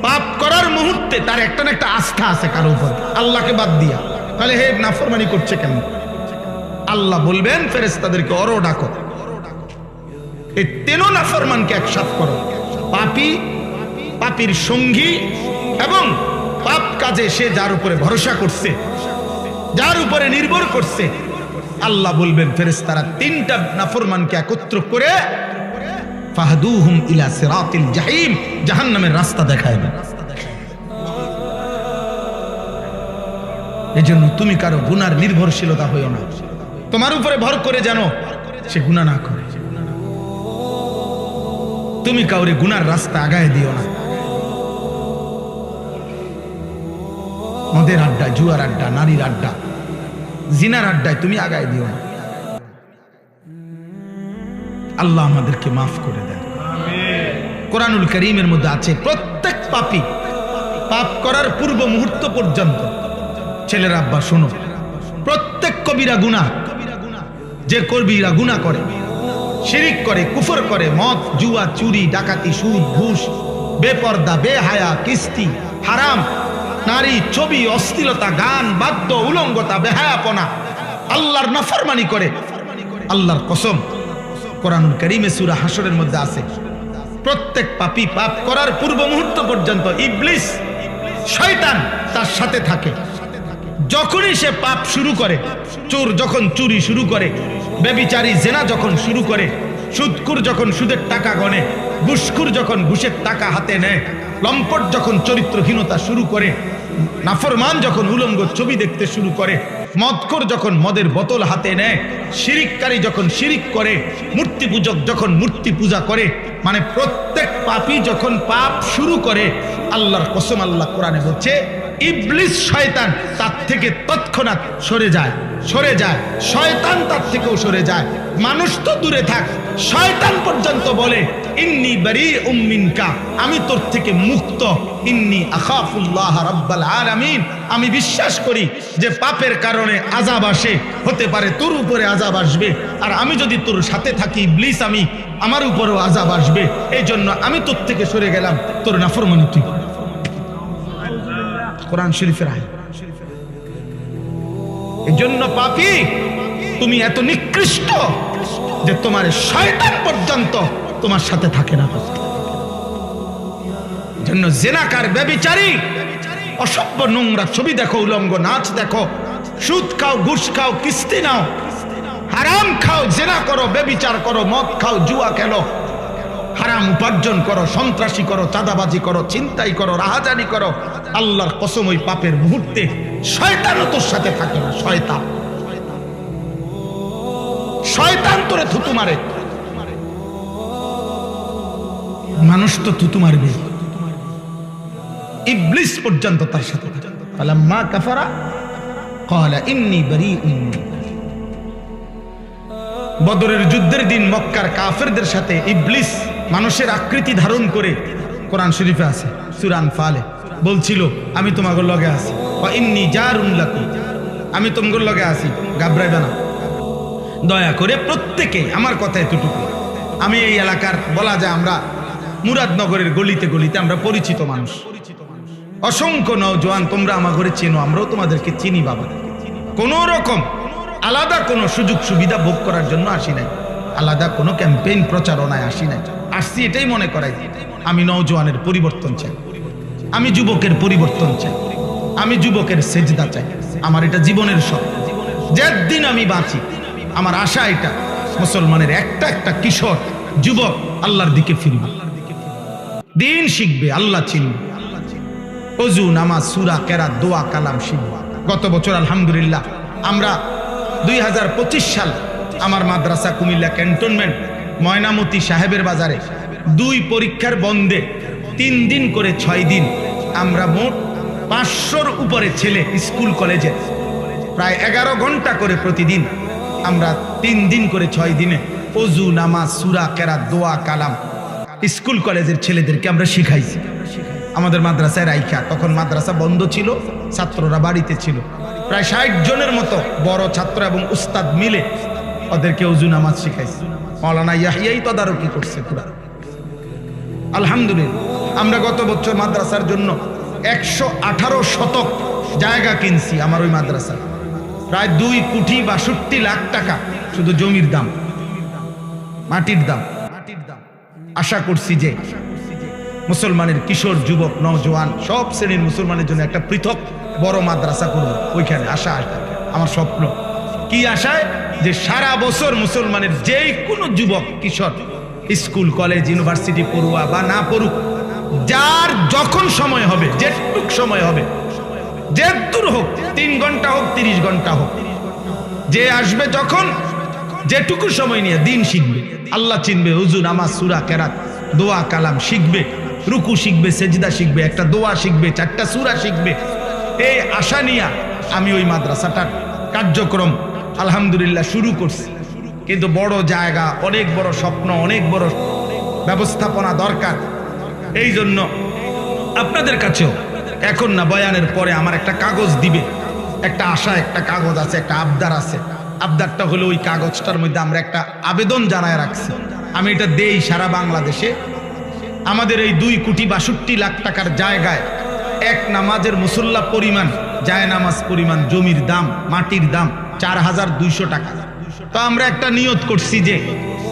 পাপ করার মুহূর্তে তার একটা না একটা আস্থা আছে কারো উপর, আল্লাহকে বাদ দিয়া। তাহলে হে নাফরমানি করছে কেন? আল্লাহ বলবেন ফেরেশতাদেরকে, ওরও ডাকো, এই 3 নাফরমানকে একসাথ করো, পাপী, পাপীর সঙ্গী এবং পাপ কাজে সে যার উপরে ভরসা করছে, যার উপরে নির্ভর করছে। আল্লাহ বলবেন ফেরেশতারা 3টা নাফরমানকে একত্র করে ফাহদুহুম ইলা সিরাতিল জাহিম, জাহান্নামের রাস্তা দেখায় দেন। এজন্য তুমি কারো গুনার নির্ভরশীলতা হইও না, তোমার উপরে ভর করে যেন সে গুনাহ না করে। তুমি কাউরে গুনার রাস্তা আগায় দিও না। মদের আড্ডা, জুয়ার আড্ডা, নারীর আড্ডা, জিনার আড্ডায় তুমি আগায় দিও না। আল্লাহ আমাদেরকে মাফ করে দেন। কোরআনুল কারীমের মধ্যে আছে প্রত্যেক পাপী পাপ করার পূর্ব মুহূর্ত পর্যন্ত, ছেলের আব্বা শোনো, প্রত্যেক কবিরা গুনাহ যে কবিরা গুনাহ করে, শিরিক করে, কুফর করে, মদ, জুয়া, চুরি, ডাকাতি, সুদ, ঘুষ, বেপর্দা, বেহায়া, কিস্তি, হারাম, নারী, ছবি, অশ্লীলতা, গান, বাদ্য, উলঙ্গতা, বেহায়াপনা, আল্লাহর নাফরমানি করে, আল্লাহর কসম কোরআনুল কারীমে সূরা হাশরের মধ্যে আছে প্রত্যেক পাপী পাপ করার পূর্ব মুহূর্ত পর্যন্ত ইবলিস, শয়তান তার সাথে থাকে। যখনই সে পাপ শুরু করে, চোর যখন চুরি শুরু করে, ব্যভিচারী জেনা যখন শুরু করে, সুদখোর যখন সুদের টাকা গণে, ঘুষখোর যখন ঘুষের টাকা হাতে নেয়, লম্পট যখন চরিত্রহীনতা শুরু করে, নাফরমান যখন উলঙ্গ ছবি দেখতে শুরু করে, মদখোর যখন মদের বোতল হাতে নেয়, শিরিককারী যখন শিরিক করে, মূর্তি পূজক যখন মূর্তি পূজা করে, মানে প্রত্যেক পাপী যখন পাপ শুরু করে, আল্লাহর কসম আল্লাহ কোরআনে বলছে ইবলিস শয়তান তার থেকে তৎক্ষণাৎ সরে যায়, সরে যায়, শয়তান তার থেকেও সরে যায়। মানুষ তো দূরে থাক, শয়তান পর্যন্ত বলে ইন্নী বারীউম মিনকা, আমি তোর থেকে মুক্ত, ইন্নী আখাফুল্লাহ রাব্বাল আলামিন, আমি বিশ্বাস করি যে পাপের কারণে আযাব আসে, হতে পারে তোর উপরে আযাব আসবে, আর আমি যদি তোর সাথে থাকি ইবলিস, আমি আমার উপরেও আযাব আসবে, এই জন্য আমি তোর থেকে সরে গেলাম, তোর নাফরমানি তুই। কোরআন শরীফের আয়াত। এই জন্য পাপী তুমি এত নিকৃষ্ট যে তোমার শয়তান পর্যন্ত তোমার সাথে থাকে না। জন্য জিনাকার, ব্যভিচারী, অসভ্য নোংরা ছবি দেখো, উলঙ্গ নাচ দেখো, সুদ খাও, ঘুষ খাও, কিস্তি নাও, হারাম খাও, জিনা করো, ব্যভিচার করো, মদ খাও, জুয়া খেলো, হারাম উপার্জন করো, সন্ত্রাসী করো, চাঁদাবাজি করো, ছিনতাই করো, রাহাজানি করো, আল্লাহর কসম ওই পাপের মুহূর্তে শয়তানও তোর সাথে থাকে না। শয়তান, শয়তান তোরে থুতু মারে। মানুষ তো থুতু মারবে, ইবলিস পর্যন্ত তার সাথে। ফালাম্মা কাফারা ক্বালা ইন্নী বারীউম। বদরের যুদ্ধের দিন মক্কার কাফেরদের সাথে ইবলিস মানুষের আকৃতি ধারণ করে, কোরআন শরীফে আছে সূরা আনফালে, বলছিল আমি তোমাদের লগে আছি, ওয়া ইন্নী জারুন লাকুম, আমি তোমাদের লগে আছি, ঘাবড়াইবে না। দয়া করে প্রত্যেকে আমার কথা এতটুকু, আমি এই এলাকার বলা যায় আমরা মুরাদনগরের গলিতে গলিতে আমরা পরিচিত মানুষ, অসংখ্য নওজোয়ান তোমরা আমার ঘরে চেনো, আমরাও তোমাদেরকে চিনি বাবা। কোন রকম আলাদা কোনো সুযোগ সুবিধা ভোগ করার জন্য আসি নাই, আলাদা কোনো ক্যাম্পেইন প্রচারণায় আসি নাই, আসছি এটাই মনে করাই আমি নওজোয়ানের পরিবর্তন চাই, আমি যুবকের পরিবর্তন চাই, আমি যুবকের সেজদা চাই। আমার এটা জীবনের স্বপ্ন, যেদিন আমি বাঁচি আমার আশা এটা মুসলমানের একটা একটা কিশোর যুবক আল্লাহর দিকে ফিরবে, দিন শিখবে, আল্লাহ চিনবে, ওযু নামাজ সূরা কেরাত দোয়া কালাম শিখবে। গত বছর আলহামদুলিল্লাহ আমরা 2025 সাল আমার মাদ্রাসা কুমিল্লা ক্যান্টনমেন্ট ময়নামতি সাহেবের বাজারে 2 পরীক্ষার বন্ধে 3 দিন করে 6 দিন আমরা মোট 500-র উপরে ছেলে স্কুল কলেজে প্রায় 11 ঘন্টা করে প্রতিদিন আমরা 3 দিন করে 6 দিনে ওযু নামাজ সূরা কেরাত দোয়া কালাম স্কুল কলেজের ছেলেদেরকে আমরা শিখাইছি আমাদের মাদ্রাসায় রাইখা। তখন মাদ্রাসা বন্ধ ছিল, ছাত্ররা বাড়িতে ছিল, প্রায় 60 জনের মতো বড় ছাত্র এবং উস্তাদ মিলে ওদেরকে ওযু নামাজ শিখাইছি। মাওলানা ইয়াহিয়াই তদারকি করছে পুরা। আলহামদুলিল্লাহ আমরা গত বছর মাদ্রাসার জন্য 118 শতক জায়গা কিনছি আমার ওই মাদ্রাসা, প্রায় 2,62 লাখ টাকা শুধু জমির দাম, মাটির দাম। আশা করছি যে মুসলমানের কিশোর যুবক নওজোয়ান সব শ্রেণীর মুসলমানের জন্য একটা পৃথক বড় মাদ্রাসা করব, ওইখানে আশা আসবে আমার স্বপ্ন। কি আশায়? যে সারা বছর মুসলমানের যে কোনো যুবক কিশোর স্কুল কলেজ ইউনিভার্সিটি পড়ুয়া বা না পড়ুক, যার যখন সময় হবে, যেটুক সময় হবে, যে দূর হোক, 3 ঘন্টা হোক 30 ঘন্টা হোক, যে আসবে যখন যেটুকু সময় নিয়ে দিন শিখবে, আল্লাহ চিনবে, ওযু নামাজ সূরা কেরাত দোয়া কালাম শিখবে, রুকু শিখবে, সেজদা শিখবে, একটা দোয়া শিখবে, 4টা সূরা শিখবে। এই আশা নিয়ে আমি ওই মাদ্রাসাটার কার্যক্রম আলহামদুলিল্লাহ শুরু করছি। কিন্তু বড় জায়গা, অনেক বড় স্বপ্ন, অনেক বড় ব্যবস্থাপনা দরকার। এই জন্য আপনাদের কাছেও এখন না বয়ানের পরে আমার একটা কাগজ দিবে, একটা আশা, একটা কাগজ আছে, একটা আবদার আছে। আবদারটা হলো ওই কাগজটার মধ্যে আমরা একটা আবেদন জানায় রাখছি, আমি এটা দেই সারা বাংলাদেশে আমাদের এই 2,62 লাখ টাকার জায়গায় এক নামাজের মুসল্লা পরিমাণ, জায় নামাজ পরিমাণ জমির দাম, মাটির দাম 4,200 টাকা। তো আমরা একটা নিয়ত করছি যে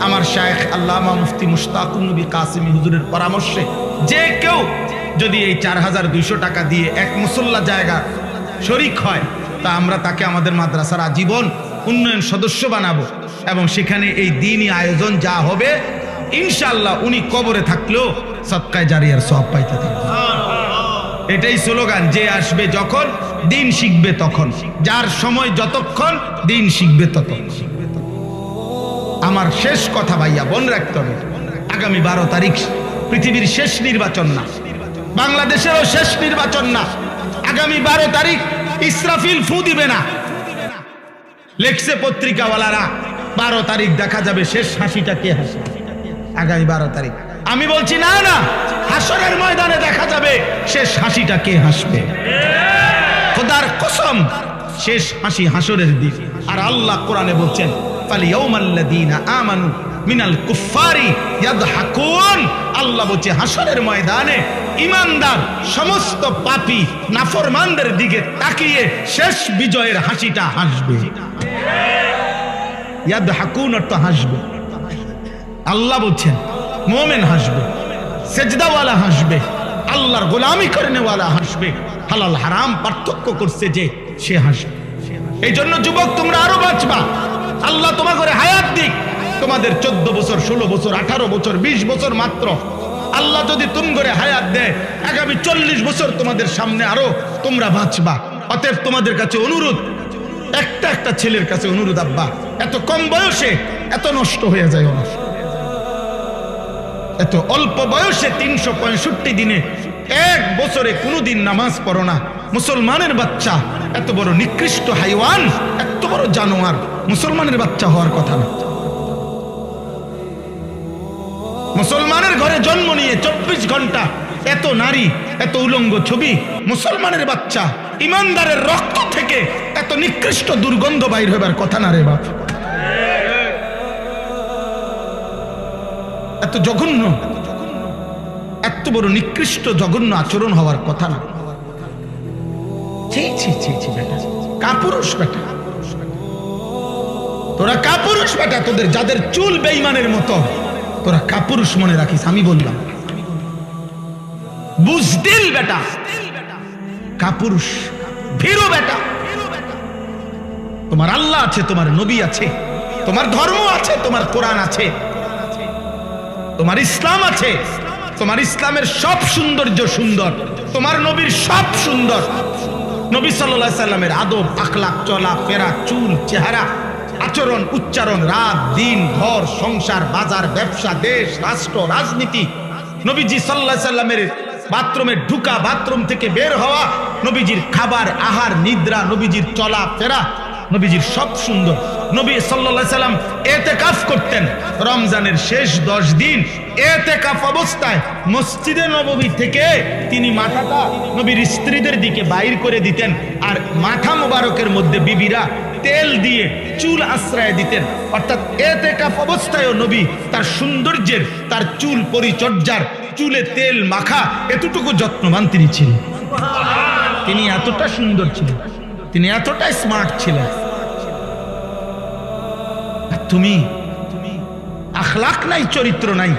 আমার শায়েখ আল্লামা মুফতি মুশতাকুন নবী কাসিমি হুজুরের পরামর্শে যে কেউ যদি এই 4,200 টাকা দিয়ে এক মুসল্লা জায়গা শরিক হয়, তা আমরা তাকে আমাদের মাদ্রাসার আজীবন উন্নয়ন সদস্য বানাবো এবং সেখানে এই দ্বীনি আয়োজন যা হবে ইনশাআল্লাহ উনি কবরে থাকলেও সদকায়ে জারিয়ার সওয়াব পাইতে থাকবে। এটাই স্লোগান, যে আসবে যখন দিন শিখবে তখন, যার সময় যতক্ষণ দিন শিখবে ততক্ষণ। আমার শেষ কথা ভাইয়া বোন রাখতে হবে, আগামী 12 তারিখ পৃথিবীর শেষ নির্বাচন না, বাংলাদেশেরও শেষ নির্বাচন না। আগামী 12 তারিখ ইসরাফিল ফু দিবে না, লেখছে পত্রিকাওয়ালারা 12 তারিখ দেখা যাবে শেষ হাসিটা কে হাসে। আগামী 12 তারিখ আমি বলছি না না, হাসরের ময়দানে দেখা যাবে শেষ হাসিটা কে হাসবে। খোদার কসম শেষ হাসি হাসরের দিন। আর আল্লাহ কোরআনে বলছেন ফালিয়াউমাল্লাযীনা আমানু মিনাল কুফফারি ইয়াদহাকুন। আল্লাহ বলছে হাসরের ময়দানে ঈমানদার সমস্ত পাপী নাফরমানদের দিকে তাকিয়ে শেষ বিজয়ের হাসিটা হাসবে। ইয়াদহাকুন অর্থ হাসবে। আল্লাহ বলছেন মুমিন হাসবে, সেজদাওয়ালা হাসবে, আল্লাহর গোলামি করেনেওয়ালা হাসবে, হালাল হারাম পার্থক্য করছে যে সে হাসবে। এই জন্য যুবক তোমরা আরো বাঁচবা, আল্লাহ তোমার করে হায়াত দিক, তোমাদের 14 বছর 16 বছর 18 বছর 20 বছর মাত্র, আল্লাহ যদি তুম করে হায়াত দেয় আগামী 40 বছর তোমাদের সামনে আরো তোমরা বাঁচবা। অতএব তোমাদের কাছে অনুরোধ, একটা একটা ছেলের কাছে অনুরোধ, আব্বা এত কম বয়সে এত নষ্ট হয়ে যায় না, এত অল্প বয়সে 365 দিনে এক বছরে কোনোদিন নামাজ পড়ো না, মুসলমানের বাচ্চা, এত বড় নিকৃষ্ট হাইওয়ান, এত বড় জানোয়ার, মুসলমানের বাচ্চা হওয়ার কথা না। মুসলমানের ঘরে জন্ম নিয়ে 24 ঘন্টা এত নারী, এত উলঙ্গ ছবি, মুসলমানের বাচ্চা, ইমানদারের রক্ত থেকে এত নিকৃষ্ট দুর্গন্ধ বাইর হবার কথা না রে বাপ। এত জঘন্য, এত বড় নিকৃষ্ট জঘন্য আচরণ হওয়ার কথা না। ছি ছি ছি ছি বেটা, কাপুরুষ বেটা, তোরা কাপুরুষ বেটা। তোদের যাদের চুল বেঈমানের মতো, তোরা কাপুরুষ মনে রাখিস। আমি বললাম বুজদিল বেটা, কাপুরুষ, ভীরু বেটা। তোমার আল্লাহ আছে, তোমার নবী আছে, তোমার ধর্ম আছে, তোমার কোরআন আছে, তোমার ইসলাম আছে, তোমার ইসলামের সব সৌন্দর্য সুন্দর, তোমার নবীর সব সুন্দর। নবী সাল্লাল্লাহু আলাইহি সাল্লামের আদব, আখলাক, চলা ফেরা, চুল, চেহারা, আচরণ, উচ্চারণ, রাত দিন, ঘর সংসার, বাজার, ব্যবসা, দেশ, রাষ্ট্র, রাজনীতি, নবীজি সাল্লাল্লাহু আলাইহি সাল্লামের বাথরুমে ঢুকা, বাথরুম থেকে বের হওয়া, নবীজির খাবার, আহার, নিদ্রা, নবীজির চলা ফেরা, নবীজির সব সুন্দর। নবী সাল্লাল্লাহু আলাইহি সাল্লাম ইতিকাফ করতেন। রমজানের শেষ 10 দিন ইতিকাফ অবস্থায় মসজিদে নববী থেকে তিনি মাথাটা নবীর স্ত্রীদের দিকে বাইর করে দিতেন, আর মাথা মোবারকের মধ্যে বিবিরা তেল দিয়ে চুল আশ্রয় দিতেন। অর্থাৎ ইতিকাফ অবস্থায়ও নবী তার সৌন্দর্যের, তার চুল পরিচর্যার, চুলে তেল মাখা এতটুকু যত্নবান তিনি ছিলেন। তিনি এতটা সুন্দর ছিলেন, তিনি এতটা স্মার্ট ছিলেন। তুমি আখলাক নাই, চরিত্র নাই,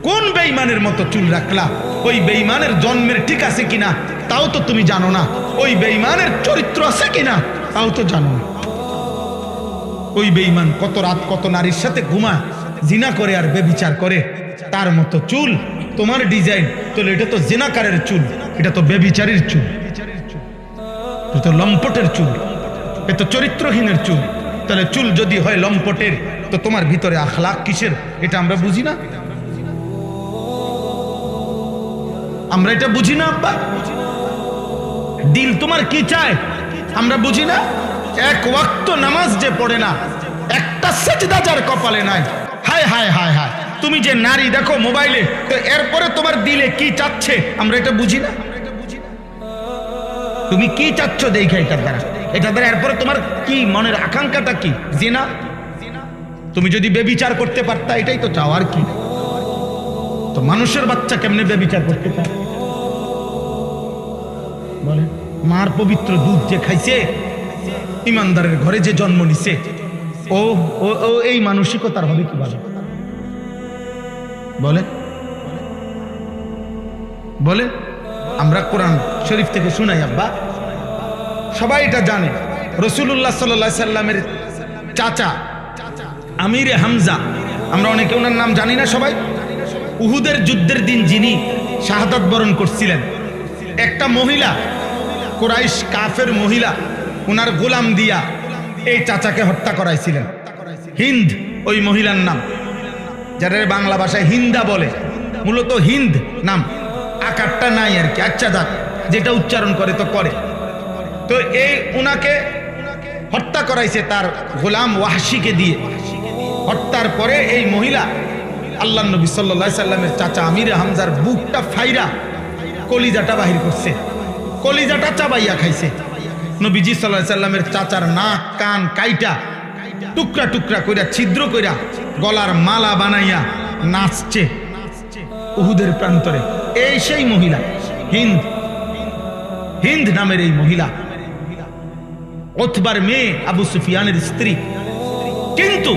কোন বেঈমানের মতো চুল রাখলা? ওই বেঈমানের জন্মের ঠিক আছে কিনা তাও তো তুমি জানো না, ওই বেঈমানের চরিত্র আছে কিনা তাও তো জানো না। ওই বেঈমান কত রাত কত নারীর সাথে ঘুমায়, জিনা করে আর বেবিচার করে, তার মতো চুল তোমার ডিজাইন, তাহলে এটা তো জিনাকারের চুল, এটা তো বেবিচারীর চুল, এটা তো লম্পটের চুল, এ তো চরিত্রহীনের চুল। তাহলে চুল যদি হয় লম্পটের, তো তোমার ভিতরে আখলাক কিসের? এটা আমরা বুঝি না, আমরা এটা বুঝি না আব্বা। দিল তোমার কি চায় আমরা বুঝি না। এক ওয়াক্ত নামাজ যে পড়ে না, একটা সেজদা যার কপালে নাই, হায় হায় হায় হায়। তুমি যে নারী দেখো মোবাইলে, তো এরপরে তোমার দিলে কি চাচ্ছে আমরা এটা বুঝি না। তুমি কি চাচ্ছ দেখে এটার দ্বারা, এটা দ্বারা এরপরে তোমার কি মনের আকাঙ্ক্ষাটা কি? জিনা। তুমি যদি বেবিচার করতে পারতা, এটাই তো চাও, আর কি? তো মানুষের বাচ্চা কেমনে বেবিচার করতে পারে বলে? মার পবিত্র দুধ যে খাইছে, ইমানদারের ঘরে যে জন্ম নিছে, ও ও এই মানসিকতার হবে কি বলে? বলে বলে আমরা কোরআন শরীফ থেকে শুনাই আব্বা, সবাই এটা জানে। রাসূলুল্লাহ সাল্লাল্লাহু আলাইহি সাল্লামের চাচা আমিরে হামজা, আমরা অনেকে ওনার নাম জানি না সবাই। উহুদের যুদ্ধের দিন যিনি শাহাদাত বরণ করছিলেন, একটা মহিলা, কুরাইশ কাফের মহিলা, ওনার গোলাম দিয়া এই চাচাকে হত্যা করাইছিলেন। হিন্দ ওই মহিলার নাম, যারা বাংলা ভাষায় হিন্দা বলে, মূলত হিন্দ নাম, আকারটা নাই আর কি। আচ্ছা যাক, যেটা উচ্চারণ করে তো করে। তো এই উনাকে হত্যা করাইছে তার গোলাম ওয়াহশিকে দিয়ে। হত্যার পরে এই মহিলা আল্লাহ নবী সাল্লাল্লাহু আলাইহি সাল্লামের চাচা আমিরে হামজার বুকটা ফাইরা কলিজাটা বাহির করছে, কলিজাটা চাবাইয়া খাইছে। নবীজি সাল্লাল্লাহু আলাইহি সাল্লামের চাচার নাক কান কাইটা টুকরা টুকরা কইরা, ছিদ্র কইরা, গলার মালা বানাইয়া নাচছে উহুদের প্রান্তরে। এই সেই মহিলা হিন্দ, হিন্দ নামের এই মহিলা উতবার মেয়ে, আবু সুফিয়ানের স্ত্রী। কিন্তু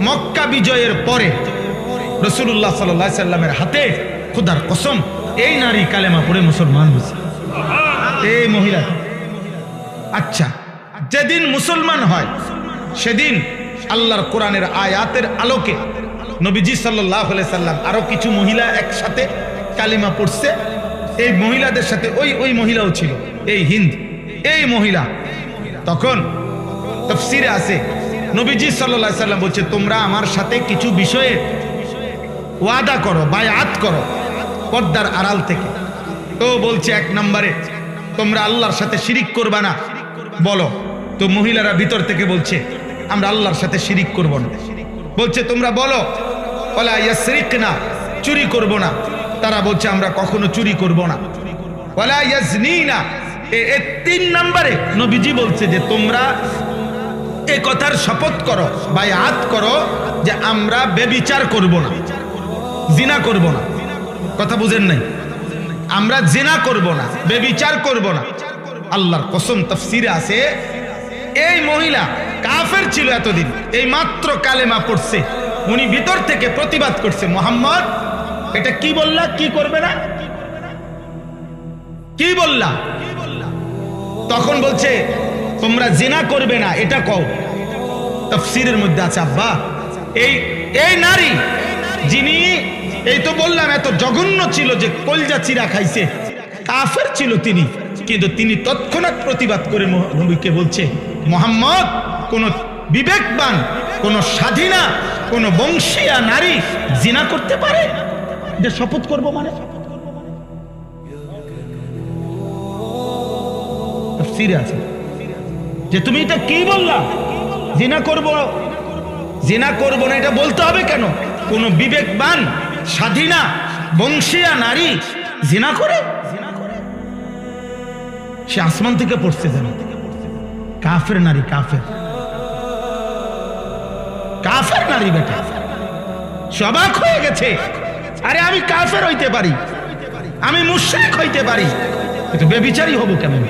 মক্কা বিজয়ের পরে রাসূলুল্লাহ সাল্লাল্লাহু আলাইহি সাল্লামের হাতে খোদার কসম এই নারী কালেমা পড়ে মুসলমান হয়েছে, এই মহিলা। আচ্ছা, যেদিন মুসলমান হয় সেদিন আল্লাহর কোরআনের আয়াতের আলোকে নবীজি সাল্লাল্লাহু আলাইহি সাল্লাম আরো কিছু মহিলা একসাথে কালিমা পড়ছে। এই মহিলাদের সাথে ওই মহিলাও ছিল, এই হিন্দ, এই মহিলা। তখন তাফসীরে আছে নবীজি সাল্লাল্লাহু আলাইহি সাল্লাম বলছে, তোমরা আমার সাথে কিছু বিষয়ে ওয়াদা করো, বায়াত করো পর্দার আড়াল থেকে। তো বলছে 1 নম্বরে তোমরা আল্লাহর সাথে শিরিক করবা না, বলো। তো মহিলারা ভিতর থেকে বলছে আমরা আল্লাহর সাথে শিরিক করব না। বলছে তোমরা বলো ওয়ালা ইয়াসরিকনা, চুরি করব না। তারা বলছে আমরা কখনো চুরি করব না। ওয়ালা ইয়াজনিনা, এই 3 নম্বরে নবীজি বলছে যে তোমরা এই কথার শপথ করো, বায়াত করো যে আমরা ব্যভিচার করব না, জিনা করব না। কথা বুঝেন নাই? আমরা জিনা করব না, ব্যভিচার করব না। আল্লাহর কসম, তাফসীরে আছে এই মহিলা কাফের ছিল এতদিন, এই মাত্র কালেমা পড়ছে। উনি ভিতর থেকে প্রতিবাদ করছে, মুহাম্মদ এটা কি বললা, কি করবে না, কি বললা? তখন বলছে তোমরা জিনা করবে না, এটা কও। তাফসীরের মধ্যে আছে আব্বা, এই নারী যিনি, এই তো বললাম এত জঘন্য ছিল যে কলজা চিরা খাইছে, কাফের ছিল তিনি, কিন্তু তিনি তৎক্ষণাৎ প্রতিবাদ করে নবীকে বলছে মুহাম্মদ কোন বিবেকবান, কোন স্বাধীনা, কোন বংশীয়া নারী জিনা করতে পারে? যে শপথ করব মানে তাফসীরে আছে যে তুমি এটা কি বললা, জিনা করব, জিনা করব না এটা বলতে হবে কেন? কোন বিবেকবান স্বাধীনা বংশীয়া নারী জিনা করে? সে আসমান থেকে পড়ছে যেন, কাফের নারী, কাফের কাফের নারী বেটা, সবাক হয়ে গেছে। আরে আমি কাফের হইতে পারি, আমি মুশরিক হইতে পারি, কিন্তু ব্যভিচারী হব কেমন?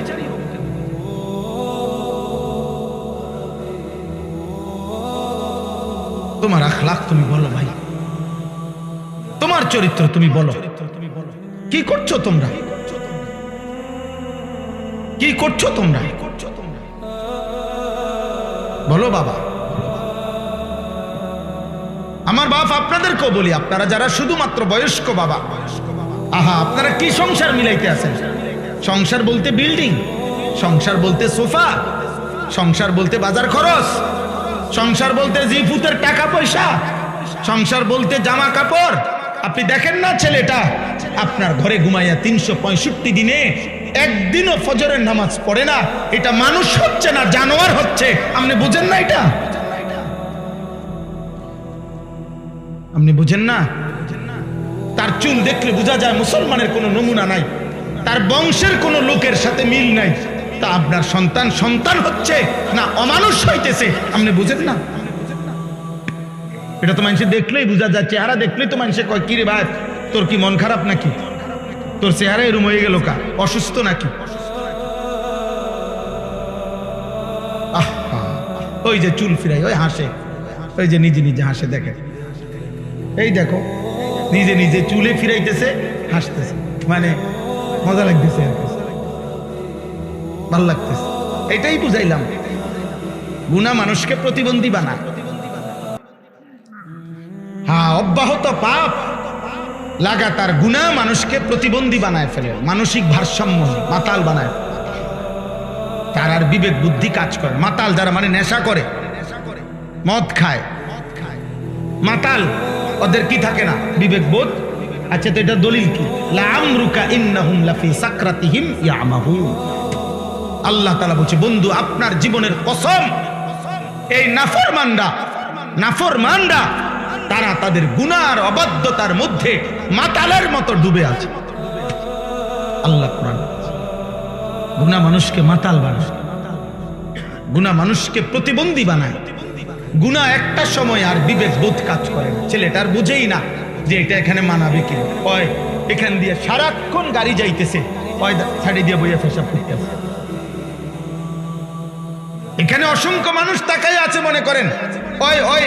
তোমার আখলাক তুমি বলো ভাই, তোমার চরিত্র তুমি বলো, কি করছো তোমরা, কি করছো তোমরা বলো বাবা। আমার বাপ আপনাদেরকেও বলি, আপনারা যারা শুধুমাত্র বয়স্ক বাবা, আহা আপনারা কি সংসার মিলাইতে আছেন? সংসার বলতে বিল্ডিং, সংসার বলতে সোফা, সংসার বলতে বাজার খরচ, সংসার বলতে জিফুতের টাকা পয়সা, সংসার বলতে জামা কাপড়। আপনি দেখেন না ছেলেটা আপনার ঘরে ঘুমাইয়া 365 দিনে একদিনও ফজরের নামাজ পড়ে না, এটা মানুষ হচ্ছে না, জানোয়ার হচ্ছে। আপনি বুঝেন না এটা? আপনি বুঝেন না? তার চুল দেখলে বোঝা যায় মুসলমানের কোনো নমুনা নাই, তার বংশের কোনো লোকের সাথে মিল নাই। তা আপনার সন্তান সন্তান হচ্ছে না অমানুষ হইতেছে, আপনি বুঝেন না? এটা তো মানুষে দেখলেই বোঝা যায়, চেহারা দেখলেই তো মানুষে কয় কি রে ভাই তোর কি মন খারাপ নাকি, তোর চেহারা এরম হয়ে গেল কা, অসুস্থ নাকি? ওই যে চুল ফিরাই, ওই হাসে, ওই যে নিজে নিজে হাসে, দেখে এই দেখো নিজে নিজে চুলে ফিরাইতেছে, হাসতেছে, মানে মজা লাগতেছে, ভাল লাগতেছে। এটাই বুঝাইলাম, গুনাহ মানুষকে প্রতিবন্ধী বানায়। হ্যাঁ, অব্যাহত পাপ লাগাতার গুনাহ মানুষকে প্রতিবন্ধী বানায় ফেলে, মানসিক ভারসাম্য মাতাল বানায়, তার আর বিবেক বুদ্ধি কাজ করে। মাতাল যারা মানে নেশা করে, মদ খায়, মাতাল, ওদের কি থাকে না? বিবেক বোধ। আচ্ছা, তো এটা দলিল কি? লাআমরুকা ইন্নাহুম লাফি সাকরাতিহিম ইয়ামাহুন। আল্লাহ তাআলা বলছে বন্ধু আপনার জীবনের কসম, এই নাফরমানরা তারা তাদের গুনার অবাধ্যতার মধ্যে মাতালের মতো ডুবে আছে। আল্লাহ কোরআন, গুনাহ মানুষকে মাতাল বানায়, গুনাহ মানুষকে প্রতিবন্ধী বানায়। গুনাহ একটা সময় আর বিবেক বোধ কাজ করে না, ছেলেটার বুঝেই না যে এটা এখানে মানাবে কি। ওই এখান দিয়ে সারাক্ষণ গাড়ি যাইতেছে, ওই ছাড়ি দিয়ে বইয়া পেশাব করতেছে। এখানে অসংখ্য মানুষ তাকাই আছে, মনে করেন ওই ওই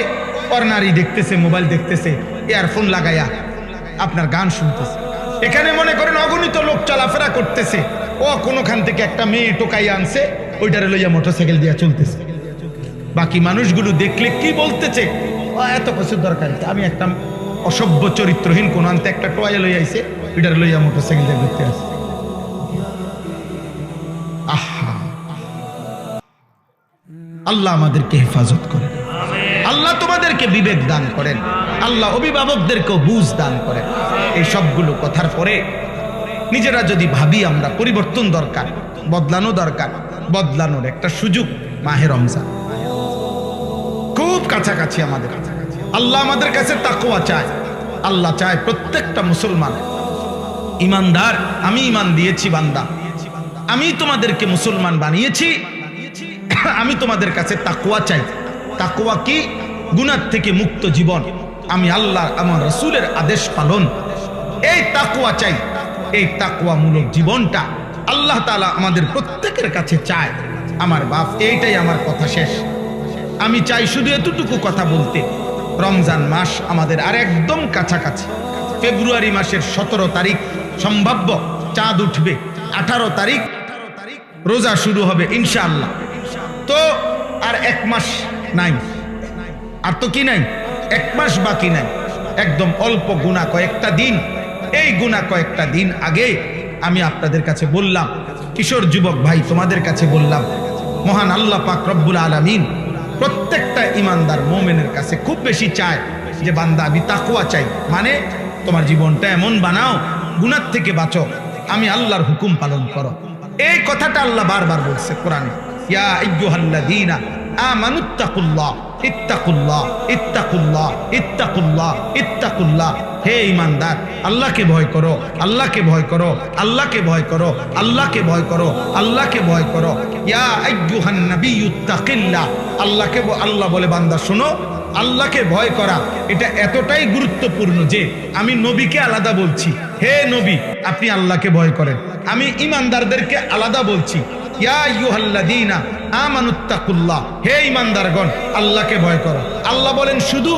ওর নারী দেখতেছে, মোবাইল দেখতেছে, ইয়ারফোন লাগাইয়া আপনার গান শুনতেছে। এখানে মনে করেন অগণিত লোক চলাফেরা করতেছে, ও কোনোখান থেকে একটা মেয়ে টোকাইয়া আনছে, ওইটারে লইয়া মোটরসাইকেল দিয়া চলতেছে। বাকি মানুষগুলো দেখলে কি বলতেছে, এত কিছুর দরকার, আমি একটা অসভ্য চরিত্রহীন কোন আনতে একটা টোয়া লইয়া আইছে, ওইটারে লইয়া মোটরসাইকেল দিয়ে ঘুরতে আসছে। আহা, আল্লাহ আমাদেরকে হেফাজত করেন, আল্লাহ তোমাদেরকে বিবেক দান করেন, আল্লাহ অভিভাবকদেরকেও বুঝ দান করেন। এই সবগুলো কথার পরে নিজেরা যদি ভাবি আমরা পরিবর্তন দরকার, বদলানো দরকার, বদলানোর একটা সুযোগ মাহে রমজান খুব কাছাকাছি আমাদের। আল্লাহ আমাদের কাছে তাকওয়া চায়। আল্লাহ চায় প্রত্যেকটা মুসলমান ইমানদার। আমি ইমান দিয়েছি বান্দা, আমি তোমাদেরকে মুসলমান বানিয়েছি, আমি তোমাদের কাছে তাকওয়া চাই। তাকওয়া কি? গুনাহ থেকে মুক্ত জীবন, আমি আল্লাহ আমার রাসূলের আদেশ পালন, এই তাকওয়া চাই। এই তাকওয়ামূলক জীবনটা আল্লাহ তাআলা আমাদের প্রত্যেকের কাছে চায়। আমার বাপ, এইটাই আমার কথা শেষ। আমি চাই শুধু এতটুকু কথা বলতে, রমজান মাস আমাদের আর একদম কাছাকাছি। ফেব্রুয়ারি মাসের 17 তারিখ সম্ভাব্য চাঁদ উঠবে, 18 তারিখ রোজা শুরু হবে ইনশাআল্লাহ। তো আর 1 মাস নাই, আর তো কি নাই, 1 মাস বাকি নাই, একদম অল্প গুনাহ কয়েকটা দিন। এই গুনাহ কয়েকটা দিন আগে আমি আপনাদের কাছে বললাম, কিশোর যুবক ভাই তোমাদের কাছে বললাম, মহান আল্লাহ পাক রব্বুল আলামিন প্রত্যেকটা ইমানদার মুমিনের কাছে খুব বেশি চায় যে বান্দা আমি তাকওয়া চাই, মানে তোমার জীবনটা এমন বানাও, গুনাহ থেকে বাঁচো, আমি আল্লাহর হুকুম পালন করো। এই কথাটা আল্লাহ বারবার বলছে কোরআনে, ইয়া আইয়ুহাল্লাযীনা আমানুত্তাকুল্লাহ ইত্তাকুল্লাহ ইত্তাকুল্লাহ ইত্তাকুল্লাহ ইত্তাকুল্লাহ। হে ঈমানদার, আল্লাহকে ভয় করো, আল্লাহকে ভয় করো, আল্লাহকে ভয় করো, আল্লাহকে ভয় করো, আল্লাহকে ভয় করো। ইয়া আইয়ুহান নাবিয়্যুত্তাকিল্লাহ। আল্লাহ বলে বান্দা শোনো, আল্লাহকে ভয় করা এটা এতটাই গুরুত্বপূর্ণ যে আমি নবীকে আলাদা বলছি, হে নবী আপনি আল্লাহকে ভয় করেন। আমি ঈমানদারদেরকে আলাদা বলছি, ইয়া আইয়ুহাল্লাযীনা আমানুত্তাকুল্লাহ। হে ঈমানদারগণ, আল্লাহকে ভয় করো। আল্লাহ বলেন শুধু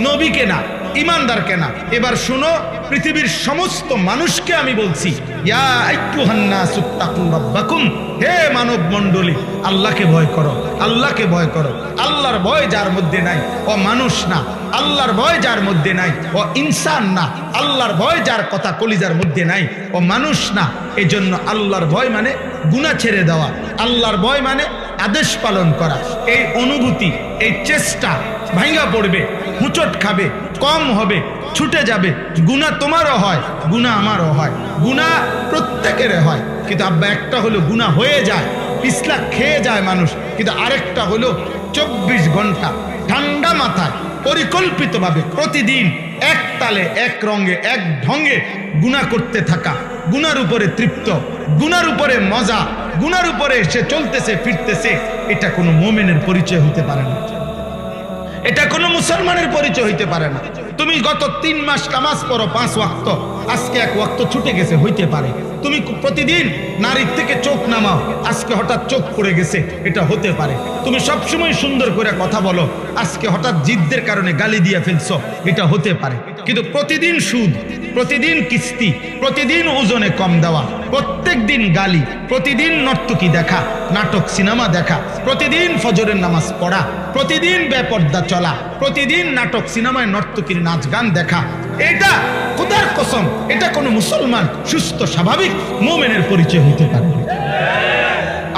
নবীকে না, ঈমানদারকে না। এবার শুনো, পৃথিবীর সমস্ত মানুষকে আমি বলছি, ইয়া আইয়ুহান নাসুত্তাকু রাব্বাকুম। হে মানব মণ্ডলী, আল্লাহকে ভয় করো, আল্লাহকে ভয় করো। আল্লাহর ভয় যার মধ্যে নাই ও মানুষ না, আল্লাহর ভয় যার মধ্যে নাই ও ইনসান না, আল্লাহর ভয় যার কথা কলিজার মধ্যে নাই ও মানুষ না। এজন্য আল্লাহর ভয় মানে গুনাহ ছেড়ে দেওয়া, আল্লাহর ভয় মানে আদেশ পালন করা। এই অনুভূতি, এই চেষ্টা ভাঙা পড়বে, হুঁচট খাবে, কম হবে, ছুটে যাবে। গুনাহ তোমারও হয়, গুনাহ আমারও হয়, গুনাহ প্রত্যেকের হয়। কিন্তু আব্বা একটা হলো গুনাহ হয়ে যায়, পিছলা খেয়ে যায় মানুষ, কিন্তু আরেকটা হলো 24 ঘন্টা ঠান্ডা মাথায় পরিকল্পিতভাবে প্রতিদিন এক তালে এক রঙে এক ঢঙ্গে গুনাহ করতে থাকা, গুনার উপরে তৃপ্ত, গুনার উপরে মজা, গুনার উপরে সে চলতেছে ফিরতেছে। এটা কোনো মুমিনের পরিচয় হতে পারে না, এটা কোনো মুসলমানের পরিচয় হইতে পারে না। তুমি গত 3 মাস নামাজ পড়ো 5 ওয়াক্ত, আজকে 1 ওয়াক্ত ছুটে গেছে, হইতে পারে। তুমি প্রতিদিন নারীর থেকে চোখ নামাও, আজকে হঠাৎ চোখ পড়ে গেছে, এটা হতে পারে। তুমি সবসময় সুন্দর করে কথা বলো, আজকে হঠাৎ জিদ্দের কারণে গালি দিয়ে ফেলছো, এটা হতে পারে। কিন্তু প্রতিদিন সুদ, প্রতিদিন কিস্তি, প্রতিদিন ওজনে কম দেওয়া, প্রত্যেক দিন গালি, প্রতিদিন নর্তকী দেখা, নাটক সিনেমা দেখা, প্রতিদিন ফজরের নামাজ পড়া, প্রতিদিন বেপর্দা চলা, প্রতিদিন নাটক সিনেমায় নর্তকীর নাচ গান দেখা, এটা খোদার কসম এটা কোনো মুসলমান সুস্থ স্বাভাবিক মুমিনের পরিচয় হতে পারে।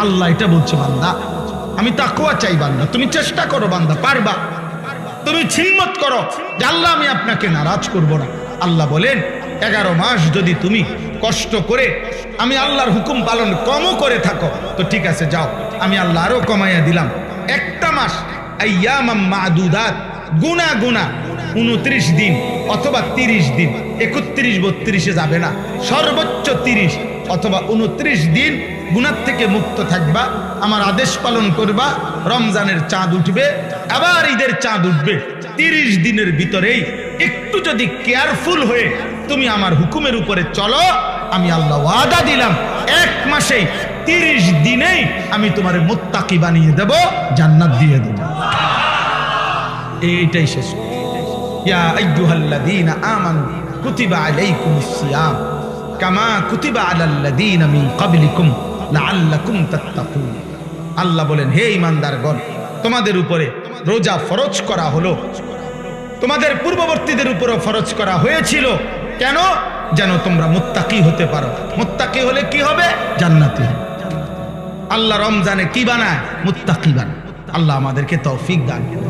আল্লাহ এটা বলছে, বান্দা আমি তাকওয়া চাই। বান্দা তুমি চেষ্টা করো, বান্দা পারবা। তুমি হিম্মত করো যে আল্লাহ আমি আপনাকে নারাজ করব না। আল্লাহ বলেন 11 মাস যদি তুমি কষ্ট করে আমি আল্লাহর হুকুম পালন কমও করে থাকো তো ঠিক আছে, যাও, আমি আল্লাহ আরো কমাইয়া দিলাম। একটা মাস আইয়ামাম মাদুদাত, গুনা গুনা 29 দিন অথবা 30 দিন, 31 32 যাবে না, সর্বোচ্চ 30 অথবা 29 দিন গুনাহ থেকে মুক্ত থাকবা, আমার আদেশ পালন করবা। রমজানের চাঁদ উঠবে, আবার ঈদের চাঁদ উঠবে। 30 দিনের ভিতরেই একটু যদি কেয়ারফুল হয়ে তুমি আমার হুকুমের উপরে চলো, আমি আল্লাহ ওয়াদা দিলাম 1 মাসেই 30 দিনেই আমি তোমারে মুত্তাকি বানিয়ে দেব, জান্নাত দিয়ে দেব। এইটাই শেষ। ইয়া আইয়ুহাল্লাযীনা আমানু কুতিবা আলাইকুমুস সিয়াম কামা কুতিবা আলাল্লাযীনা মিন ক্বাবলিকুম লাআল্লাকুম তাত্তাকুন। আল্লাহ বলেন, হে ঈমানদারগণ, তোমাদের উপরে রোজা ফরজ করা হলো, তোমাদের পূর্ববর্তীদের উপরও ফরজ করা হয়েছিল। কেন? যেন তোমরা মুত্তাকি হতে পারো। মুত্তাকি হলে কি হবে? জান্নাতি। আল্লাহ রমজানে কি বানায়? মুত্তাকি বানায়। আল্লাহ আমাদেরকে তৌফিক দান করে।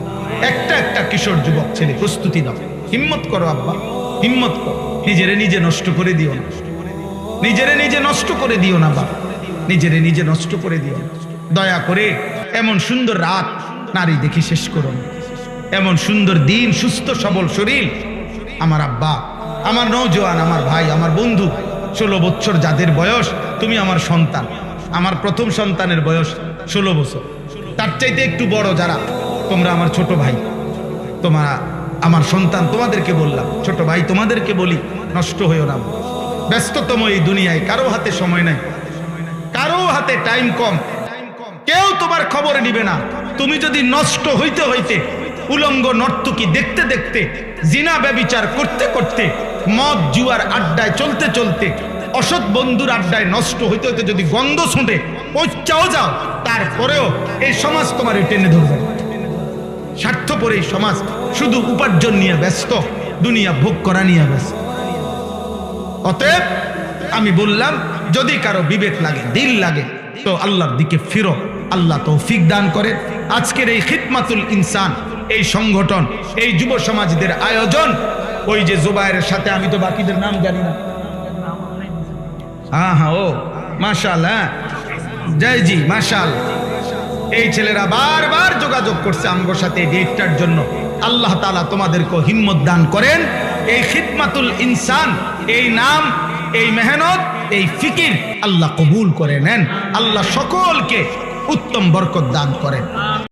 একটা একটা কিশোর যুবক ছেলে প্রস্তুতি নাও, হিম্মত করো আব্বা, হিম্মত করো, নিজেরে নিজে নষ্ট করে দিও না। নিজেরে নিজে নষ্ট করে দিও না বাপ, নিজেরে নিজে নষ্ট করে দিও না। দয়া করে এমন সুন্দর রাত নারী দেখি শেষ করো না। এমন সুন্দর দিন, সুস্থ সবল শরীর, আমার আব্বা, আমার নওজোয়ান, আমার ভাই, আমার বন্ধু, 16 বছর যাদের বয়স, তুমি আমার সন্তান। আমার প্রথম সন্তানের বয়স 16 বছর, তার চাইতে একটু বড় যারা, তোমরা আমার ছোট ভাই, তোমরা আমার সন্তান, তোমাদেরকে বললাম, ছোট ভাই তোমাদেরকে বলি, নষ্ট হইও না। ব্যস্ততম এই দুনিয়ায় কারো হাতে সময় নাই, কারো হাতে টাইম কম, কেউ তোমার খবর নিবে না। তুমি যদি নষ্ট হইতে হইতে, উলঙ্গ নর্তকী দেখতে দেখতে, জিনা ব্যভিচার করতে করতে, মদ জুয়ার আড্ডায় চলতে চলতে, অসৎ বন্ধুর আড্ডায় নষ্ট হইতে হইতে যদি গন্ধ ছুটে পৌঁছাও যাও, তারপরেও এই সমাজ তোমার টেনে ধরবে। স্বার্থপর এই সমাজ শুধু উপার্জন নিয়ে ব্যস্ত, দুনিয়া ভোগ করা নিয়ে ব্যস্ত। অতএব আমি বললাম, যদি কারো বিবেক লাগে, দিল লাগে, তো আল্লাহর দিকে ফিরো, আল্লাহ তৌফিক দান করে। আজকের এই খিদমাতুল ইনসান, এই সংগঠন, এই যুব সমাজদের আয়োজন, ওই যে জুবায়ের সাথে, আমি তো বাকিদের নাম জানি না, হ্যাঁ ও মাশাআল্লাহ, জয় জি মাশাআল্লাহ, এই ছেলেরা বারবার যোগাযোগ করছে আমগোর সাথে ডেটটার জন্য। আল্লাহ তাআলা তোমাদেরকে হিম্মত দান করেন। এই খিদমাতুল ইনসান, এই নাম, এই মেহনত, এই ফিকির আল্লাহ কবুল করে নেন। আল্লাহ সকলকে উত্তম বরকত দান করেন।